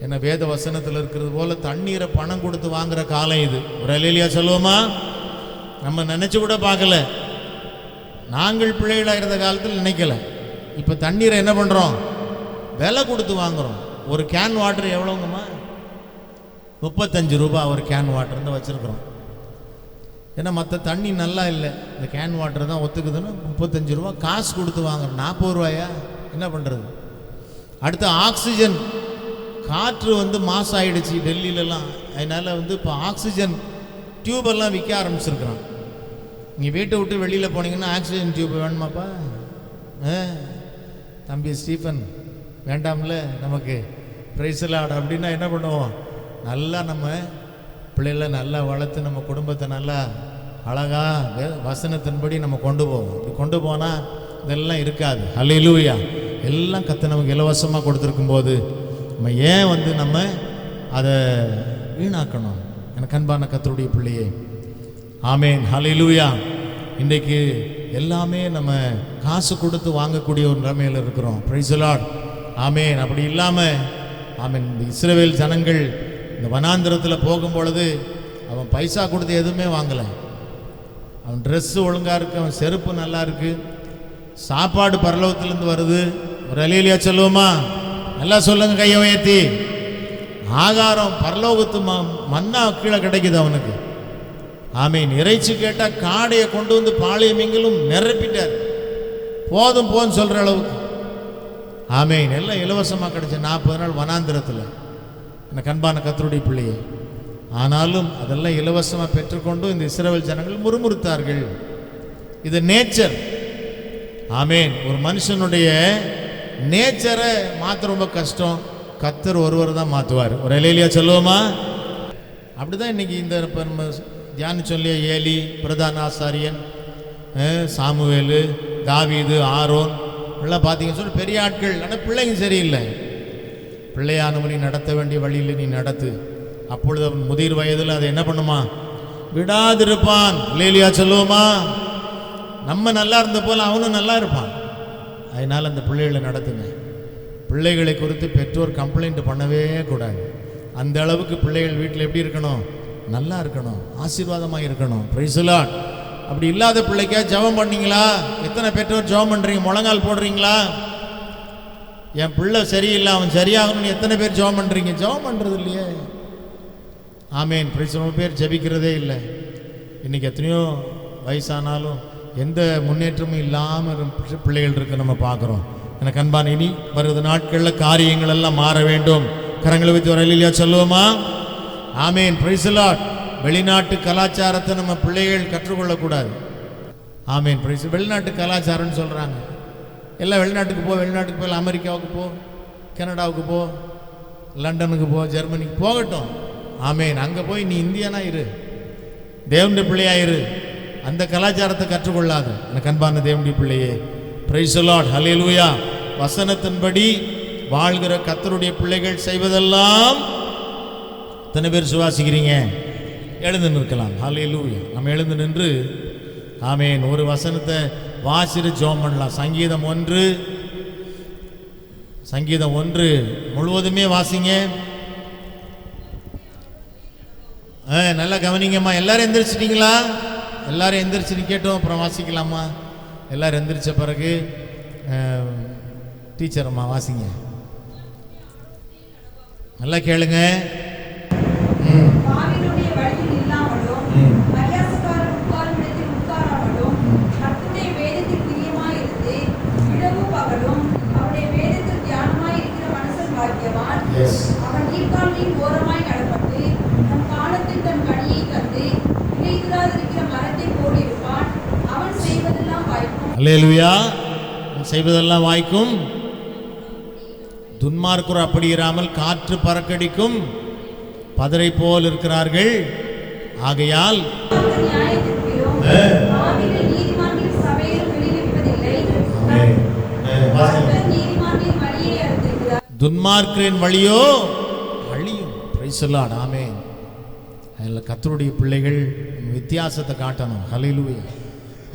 ஏன்னா வேத வசனத்தில் இருக்கிறது போல் தண்ணீரை பணம் கொடுத்து வாங்குகிற காலம் இது. ஒரு ஹல்லேலூயா சொல்லுவோமா? நம்ம நினச்சி கூட பார்க்கல. நாங்கள் பிள்ளைகளாக இருந்த காலத்தில் நினைக்கல. இப்போ தண்ணீரை என்ன பண்ணுறோம்? விலை கொடுத்து வாங்குகிறோம். ஒரு கேன் வாட்டர் எவ்வளோங்கம்மா? 35 ரூபா ஒரு கேன் வாட்டர் தான் வச்சுருக்குறோம். ஏன்னா மற்ற தண்ணி நல்லா இல்லை, இந்த கேன் வாட்டர் தான் ஒத்துக்குதுன்னு 35 ரூபா காசு கொடுத்து வாங்குறோம். 40 ரூபாயா? என்ன பண்ணுறது? அடுத்து ஆக்சிஜன். காற்று வந்து மாசாயிடுச்சு டெல்லியிலலாம். அதனால் வந்து இப்போ ஆக்சிஜன் டியூபெல்லாம் விற்க ஆரம்பிச்சிருக்கிறான். நீங்கள் வீட்டை விட்டு வெளியில் போனீங்கன்னா ஆக்சிஜன் டியூப் வேணுமாப்பா? தம்பி ஸ்டீஃபன் வேண்டாம்ல நமக்கு பிரைஸ்லாட் அப்படின்னா என்ன பண்ணுவோம்? நல்லா நம்ம பிள்ளைகளை நல்லா வளர்த்து நம்ம குடும்பத்தை நல்லா அழகாக வசனத்தின்படி நம்ம கொண்டு போவோம். அப்படி கொண்டு போனால் இதெல்லாம் இருக்காது. ஹல்லேலூயா. எல்லாம் கர்த்தர் நமக்கு இலவசமாக கொடுத்துருக்கும் போது நம்ம ஏன் நம்ம அதை வீணாக்கணும்? எனக்கு அன்பான கர்த்தருடைய பிள்ளையே, ஆமேன், ஹல்லேலூயா. இன்றைக்கு எல்லாமே நம்ம காசு கொடுத்து வாங்கக்கூடிய ஒரு நிலைமையில் இருக்கிறோம். Praise the Lord. ஆமேன். அப்படி இல்லாமல் ஆமேன், இந்த இஸ்ரவேல் ஜனங்கள் இந்த வனாந்திரத்தில் போகும் பொழுது அவன் பைசா கொடுத்து எதுவுமே வாங்கலை. அவன் ட்ரெஸ்ஸு ஒழுங்காக இருக்குது, அவன் செருப்பு நல்லா இருக்குது, சாப்பாடு பரலோகத்திலேருந்து வருது. ஒரு அல்லேலூயா சொல்லுவோமா? நல்லா சொல்லுங்க கையை உயர்த்தி. ஆகாரம் பரலோகத்து மன்னா கீழே கிடைக்குது அவனுக்கு. ஆமீன். இறைச்சி கேட்டால் காடையை கொண்டு வந்து பாளையம் எங்கிலும் நிரப்பிட்டார். போதும் போன்னு சொல்கிற அளவுக்கு. ஆமீன். எல்லாம் இலவசமாக கிடைச்ச 40 நாள் வனாந்திரத்தில். எனக்கு அன்பான கர்த்தருடைய பிள்ளையே, ஆனாலும் அதெல்லாம் இலவசமாக பெற்றுக்கொண்டு இந்த இஸ்ரவேல் ஜனங்கள் முறுமுறுத்தார்கள். இது நேச்சர். ஆமேன். ஒரு மனுஷனுடைய நேச்சரை மாற்ற ரொம்ப கஷ்டம். கர்த்தர் ஒருவர் தான் மாற்றுவார். ஒரு அல்லேலூயா சொல்லுவோமா? அப்படிதான் இன்னைக்கு இந்த நம்ம தியானம் சொல்லிய ஏலி, பிரதான ஆசாரியன், சாமுவேலு, தாவீது, ஆரோன் எல்லாம் பார்த்தீங்கன்னு சொல்லி பெரிய ஆட்கள். ஆனால் பிள்ளைங்க சரியில்லை. பிள்ளையானவனை நடத்த வேண்டிய வழியில் நீ நடத்து. அப்பொழுது அவன் முதிர் வயதில் அதை என்ன பண்ணுமா? விடாதிருப்பான். அல்லேலூயா சொல்லுவோமா? நம்ம நல்லா இருந்த போல அவனும் நல்லா இருப்பான். அதனால் அந்த பிள்ளைகளை நடத்துங்க. பிள்ளைகளை குறித்து பெற்றோர் கம்ப்ளைண்ட் பண்ணவே கூடாது. அந்த அளவுக்கு பிள்ளைகள் வீட்டில் எப்படி இருக்கணும்? நல்லா இருக்கணும், ஆசீர்வாதமாக இருக்கணும். Price the Lord. அப்படி இல்லாத பிள்ளைக்கா ஜெபம் பண்ணீங்களா? எத்தனை பெற்றோர் ஜெபம் பண்ணுறீங்க? முழங்கால் போடுறீங்களா? என் பிள்ளை சரியில்லை, அவன் சரியாகணும்னு எத்தனை பேர் ஜெபம் பண்ணுறீங்க? ஜெபம் பண்ணுறது இல்லையே. ஆமேன். பிரைஸ். ரொம்ப பேர் ஜெபிக்கிறதே இல்லை. இன்றைக்கி எத்தனையோ வயசானாலும் எந்த முன்னேற்றமும் இல்லாமல் பிள்ளைகள் இருக்கு நம்ம பார்க்குறோம். எனக்கு அன்பான இனி வருகிற நாட்களில் காரியங்கள் எல்லாம் மாற வேண்டும். கரங்களை வைத்து ஒரு அல்லேலூயா சொல்லுவோமா? ஆமேன். Praise the Lord. வெளிநாட்டு கலாச்சாரத்தை நம்ம பிள்ளைகள் கற்றுக்கொள்ளக்கூடாது. ஆமேன். பிரைஸ். வெளிநாட்டு கலாச்சாரம்னு சொல்கிறாங்க. எல்லாம் வெளிநாட்டுக்கு போ, வெளிநாட்டுக்கு போய் அமெரிக்காவுக்கு போ, கனடாவுக்கு போ, லண்டனுக்கு போ, ஜெர்மனிக்கு போகட்டும். ஆமேன். அங்கே போய் நீ இந்தியனா இரு, தேவனுடைய பிள்ளையாயிரு. அந்த கலாச்சாரத்தை கற்றுக்கொள்ளாது. எனக்கு அன்பான தேவனுடைய பிள்ளையே, பிரைஸ் தி லார்ட். ஹல்லேலூயா. வசனத்தின்படி வாழ்கிற கர்த்தருடைய பிள்ளைகள் செய்வதெல்லாம் எத்தனை பேர் சுவாசிக்கிறீங்க? எழுந்து நிற்கலாம். ஹல்லேலூயா. நம்ம எழுந்து நின்று ஆமேன் ஒரு வசனத்தை வாசித்து ஜெபம் பண்ணலாம். சங்கீதம் 1 முழுவதுமே வாசிங்க. நல்லா கவனிங்கம்மா. எல்லாரும் எந்திரிச்சிட்டிங்களா? எல்லாரும் எந்திரிச்சு நிற்கட்டும், அப்புறம் வாசிக்கலாமா? எல்லாரும் எந்திரிச்ச பிறகு டீச்சர் அம்மா வாசிங்க. நல்லா கேளுங்க. அல்லேலூயா. செய்வதெல்லாம் வாய்க்கும். துன்மார்க்கர் அப்படி இராமல் காற்று பறக்கடிக்கும் பதரை போல் இருக்கிறார்கள். ஆகையால் துன்மார்க்கரின் வழியோ அழியும். Praise the Lord. ஆமென். அதில் கர்த்தருடைய பிள்ளைகள் வித்தியாசத்தை காட்டணும். ஹல்லேலூயா.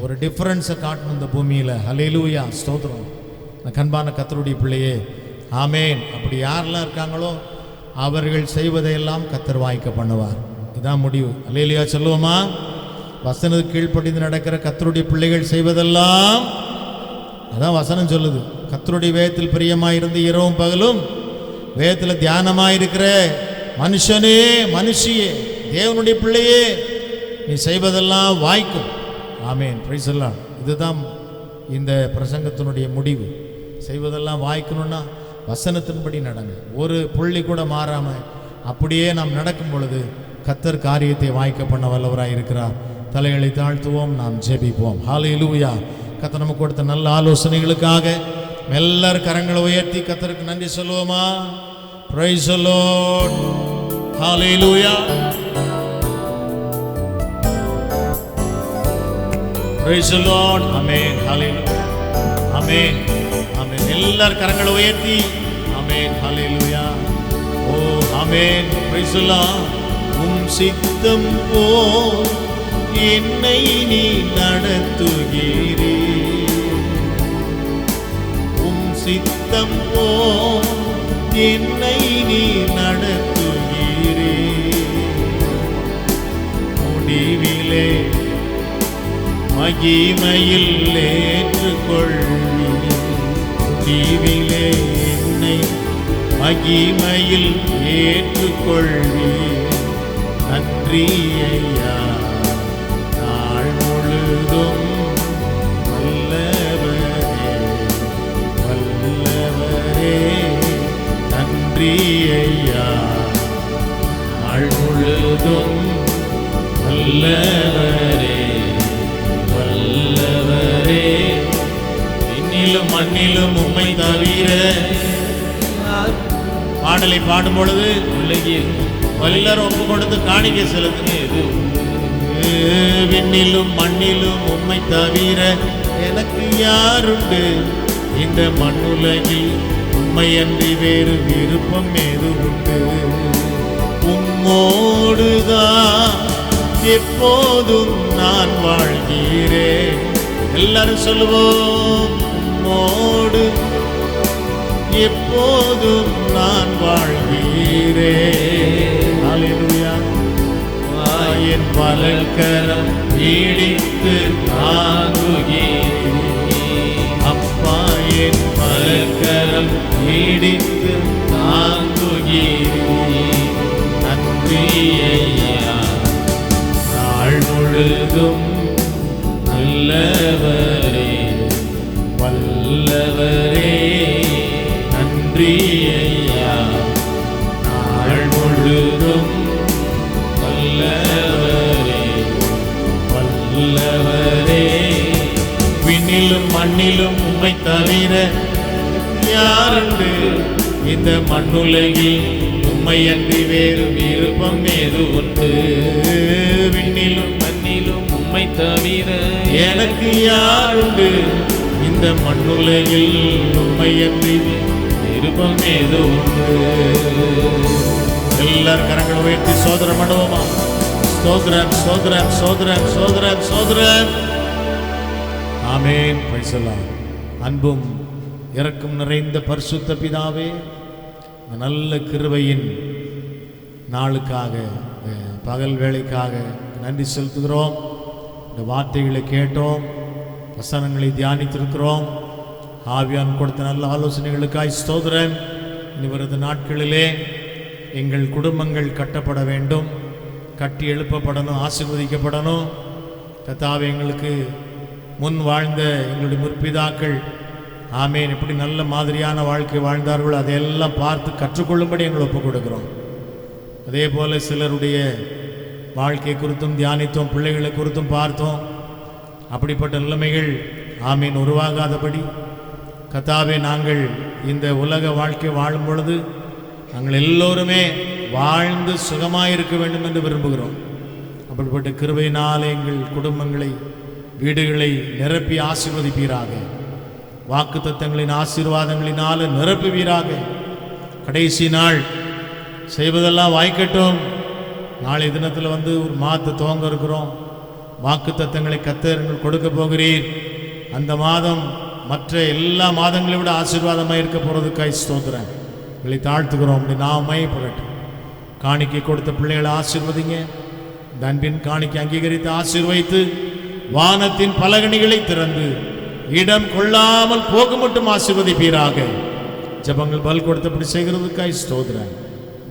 ஒரு டிஃபரன்ஸை காட்டணும் இந்த பூமியில். ஹல்லேலூயா. ஸ்தோத்திரம். கண்பான கர்த்தருடைய பிள்ளையே, ஆமேன். அப்படி யாரெல்லாம் இருக்காங்களோ அவர்கள் செய்வதையெல்லாம் கர்த்தர் வாய்க்க பண்ணுவார். இதான் முடிவு. அல்லேலூயா சொல்லுவோமா? வசனத்துக்கு கீழ்ப்படிந்து நடக்கிற கர்த்தருடைய பிள்ளைகள் செய்வதெல்லாம், அதான் வசனம் சொல்லுது. கர்த்தருடைய வேதத்தில் பிரியமாயிருந்து இரவும் பகலும் வேதத்தில் தியானமாயிருக்கிற மனுஷனே, மனுஷியே, தேவனுடைய பிள்ளையே, நீ செய்வதெல்லாம் வாய்க்கும். ஆமேன். Praise the Lord. இதுதான் இந்த பிரசங்கத்தினுடைய முடிவு. செய்வதெல்லாம் வாய்க்கணும்னா வசனத்தின்படி நடங்க. ஒரு புள்ளி கூட மாறாமல் அப்படியே நாம் நடக்கும் பொழுது கத்தர் காரியத்தை வாய்க்க பண்ண வல்லவராய் இருக்கிறார். தலைகளை தாழ்த்துவோம், நாம் ஜெபிப்போம். ஹல்லேலூயா. கத்தர் நமக்கு கொடுத்த நல்ல ஆலோசனைகளுக்காக எல்லாரும் கரங்களை உயர்த்தி கத்தருக்கு நன்றி சொல்லுவோமா? Praise the Lord. Hallelujah. Praise the Lord. Amen. Hallelujah. Amen. Amen. எல்லாரும் கரங்களை உயர்த்தி Amen. Hallelujah. Oh, Amen. Praise the Lord. சித்தம் போல் என்னை நீ நடத்துகிறீ, சித்தம் போல் என்னை நீ நடத்துகிறீ, முடிவிலே மகிமையில் ஏற்றுக்கொள்ளி, முடிவிலே என்னை மகிமையில் ஏற்றுக்கொள்ளி, நன்றி ஐயா நாள் முழுதும் வல்லவரே வல்லவரே, நன்றி ஐயா நாள் முழுதும் வல்லவரே வல்லவரே, விண்ணிலும் மண்ணிலும் உம்மை தவிர. பாடலை பாடும் பொழுது உலகில் எல்லாரும் ஒப்பு கொடுத்து காணிக்கை செலுத்தினது. விண்ணிலும் மண்ணிலும் உம்மை தவிர எனக்கு யாருண்டு, இந்த மண்ணுலகில் உம்மை அன்றி வேறு விருப்பம் ஏது உண்டு, உம்மோடுதான் எப்போதும் நான் வாழ்கிறேன். எல்லாரும் சொல்லுவோம், உம்மோடு எப்போதும் நான் வாழ்கிறேன். ஹல்லேலூயா. என் வலக்கரம் நீடித்து தாங்குகிறேன், அப்பா என் வலக்கரம் நீடித்து தாங்குகிறேன், நன்றி ஐயா நாள் முழுதும் நல்லவரே வல்லவரே, நன்றி ஐயா நாள் முழுதும் வல்லவரே வல்லவரே, விண்ணிலும் மண்ணிலும் உம்மை தவிர யாருண்டு, இந்த மண்ணுலகில் உம்மை அன்றி வேறு விருப்பம் ஏது உண்டு, விண்ணிலும் மண்ணிலும் உம்மை தவிர எனக்கு யாருண்டு, இந்த மண்ணுலகில் உம்மை அன்றி விருப்பம் ஏது உண்டு. எல்லாரும் கரங்களை உயர்த்தி சோதரம் பண்ணுவோமா? ஸ்தோத்திரம் ஸ்தோத்திரம் ஸ்தோத்திரம் ஸ்தோத்திரம் ஸ்தோத்திரம். ஆமென். Praise the Lord. அன்பும் இரக்கம் நிறைந்த பரிசுத்த பிதாவே, நல்ல கிருபையின் நாளுக்காக பகல் வேளைக்காக நன்றி செலுத்துகிறோம். இந்த வார்த்தைகளை கேட்டோம், வசனங்களை தியானித்திருக்கிறோம். ஆவியான் கொடுத்த நல்ல ஆலோசனைகளுக்காய் ஸ்தோத்திரம். இனி வருகிற நாட்களிலே எங்கள் குடும்பங்கள் கட்டப்பட வேண்டும், கட்டி எழுப்பப்படணும், ஆசீர்வதிக்கப்படணும். கர்த்தாவே, எங்களுக்கு முன் வாழ்ந்த எங்களுடைய முற்பிதாக்கள் ஆமேன் எப்படி நல்ல மாதிரியான வாழ்க்கை வாழ்ந்தார்களோ அதையெல்லாம் பார்த்து கற்றுக்கொள்ளும்படி எங்களை ஒப்புக் கொடுக்கிறோம். அதே போல் சிலருடைய வாழ்க்கை குறித்தும் தியானித்தோம், பிள்ளைகளை குறித்தும் பார்த்தோம். அப்படிப்பட்ட நிலைமைகள் ஆமீன் உருவாகாதபடி கர்த்தாவே, நாங்கள் இந்த உலக வாழ்க்கை வாழும் பொழுது நாங்கள் எல்லோருமே வாழ்ந்து சுகமாயிருக்க வேண்டும் என்று விரும்புகிறோம். அப்படிப்பட்ட கிருபையினால் எங்கள் குடும்பங்களை வீடுகளை நிரப்பி ஆசீர்வதிப்பீராக. வாக்கு தத்தங்களின் ஆசீர்வாதங்களினால நிரப்புவீராக. கடைசி நாள் செய்வதெல்லாம் வாய்க்கட்டும். நாளை தினத்தில் ஒரு மாதத்தை துவங்க இருக்கிறோம். வாக்கு தத்தங்களை கர்த்தர் கொடுக்க போகிறீர். அந்த மாதம் மற்ற எல்லா மாதங்களை விட ஆசீர்வாதமாக இருக்க போகிறதுக்காய் ஸ்தோத்திரம். எங்களை தாழ்த்துக்கிறோம். அப்படி நாம் மையப்படட்டும். காணிக்கை கொடுத்த பிள்ளைகளை ஆசீர்வதிங்க. இந்த அன்பின் காணிக்கை அங்கீகரித்து ஆசீர்வைத்து வானத்தின் பலகணிகளை திறந்து இடம் கொள்ளாமல் போக மட்டும் ஆசீர்வதிப்பீராக. ஜபங்கள் பல் கொடுத்தபடி செய்கிறதுக்காய் ஸ்தோத்திரம்.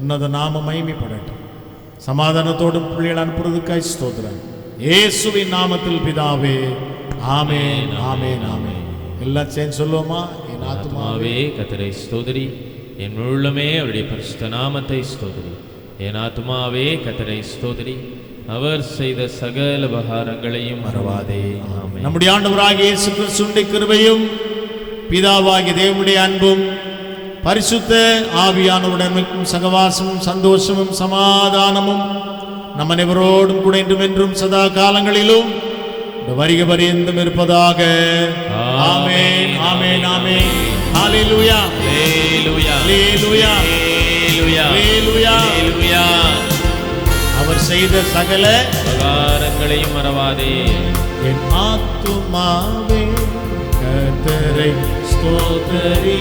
உன்னத நாம மகிமைப்படட்டும். சமாதானத்தோடு பிள்ளைகள் அனுப்புறதுக்காய் ஸ்தோத்திரம். இயேசுவின் நாமத்தில் பிதாவே, ஆமென் ஆமென் ஆமென். எல்லாம் சேர்ந்து சொல்லுவோமா? என் ஆத்துமாவே கர்த்தரை ஸ்தோத்திரி, என் உள்ளமே அவருடைய பரிசுத்த நாமத்தை ஸ்தோத்திரி. என் ஆத்துமாவே கர்த்தரை ஸ்தோத்திரி, அவர் செய்த சகல உபகாரங்களையும் மறவாதே. ஆமென். நம்முடைய ஆண்டவராகிய இயேசு கிறிஸ்துவின் கிருபையும் பிதாவாகிய தேவனுடைய அன்பும் பரிசுத்த ஆவியானவருடன் சகவாசமும் சந்தோஷமும் சமாதானமும் நம் அனைவரோடும் கூட என்றும் என்றும் சதா காலங்களிலும் வருக பரியந்தம் இருப்பதாக. ஆமென், ஆமென், ஆமென். ஹல்லேலூயா, ஹல்லேலூயா, ஹல்லேலூயா, ஹல்லேலூயா, ஹல்லேலூயா. அவர் செய்த சகல உபகாரங்களையும் மறவாதே. என் ஆத்துமாவே கர்த்தரை ஸ்தோத்திரி,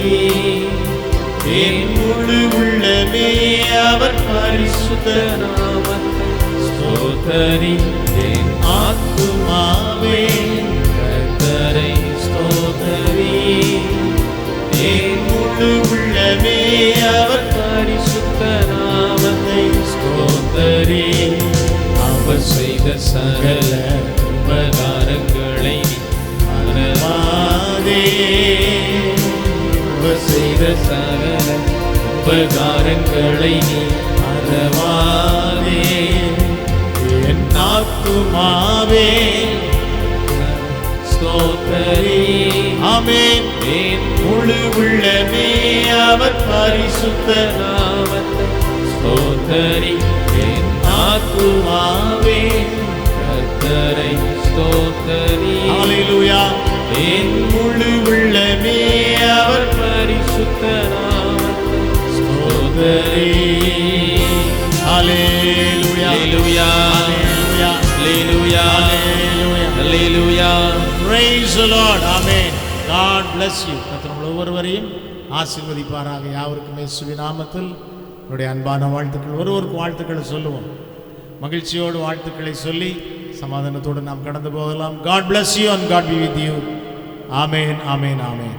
என் முழு உள்ளமே அவர் பரிசுத்த நாமத்தை ஸ்தோத்திரி. என் ஆத்துமாவே கர்த்தரை ஸ்தோத்திரி, என் முழு உள்ளமே அவர் பரிசுத்த நாமத்தை ஸ்தோத்திரி. அவர் செய்த சகல உபகாரங்களை மறவாதே. அவர் செய்த சகல உபகாரங்களை மறவாதே. என் ஆத்துமாவே ஸ்தோத்திரி. ஆமென். என் முழு உள்ளமே அவர் பரிசுத்த நாமத்தை ஸ்தோத்திரி. என் ஆத்துமாவே கர்த்தரை ஸ்தோத்திரி. ஹல்லேலூயா. என் முழு உள்ளமே அவர் பரிசுத்த நாமத்தை ஸ்தோத்திரி. ஹல்லேலூயா, ஹல்லேலூயா, ஹல்லேலூயா, ஹல்லேலூயா, ஹல்லேலூயா. ஹல்லேலூயா. Praise the Lord. Amen. God bless you. கர்த்தர் உங்கள் ஒவ்வொருவரையும் ஆசீர்வதிப்பாராக. யாவருக்கும் இயேசுவின் நாமத்தில் என்னுடைய அன்பான வாழ்த்துக்கள். ஒருவருக்கு வாழ்த்துக்களை சொல்லுவோம். மகிழ்ச்சியோடு வாழ்த்துக்களை சொல்லி சமாதானத்தோடு நாம் கடந்து போகலாம். God bless you and God be with you. Amen, amen, amen.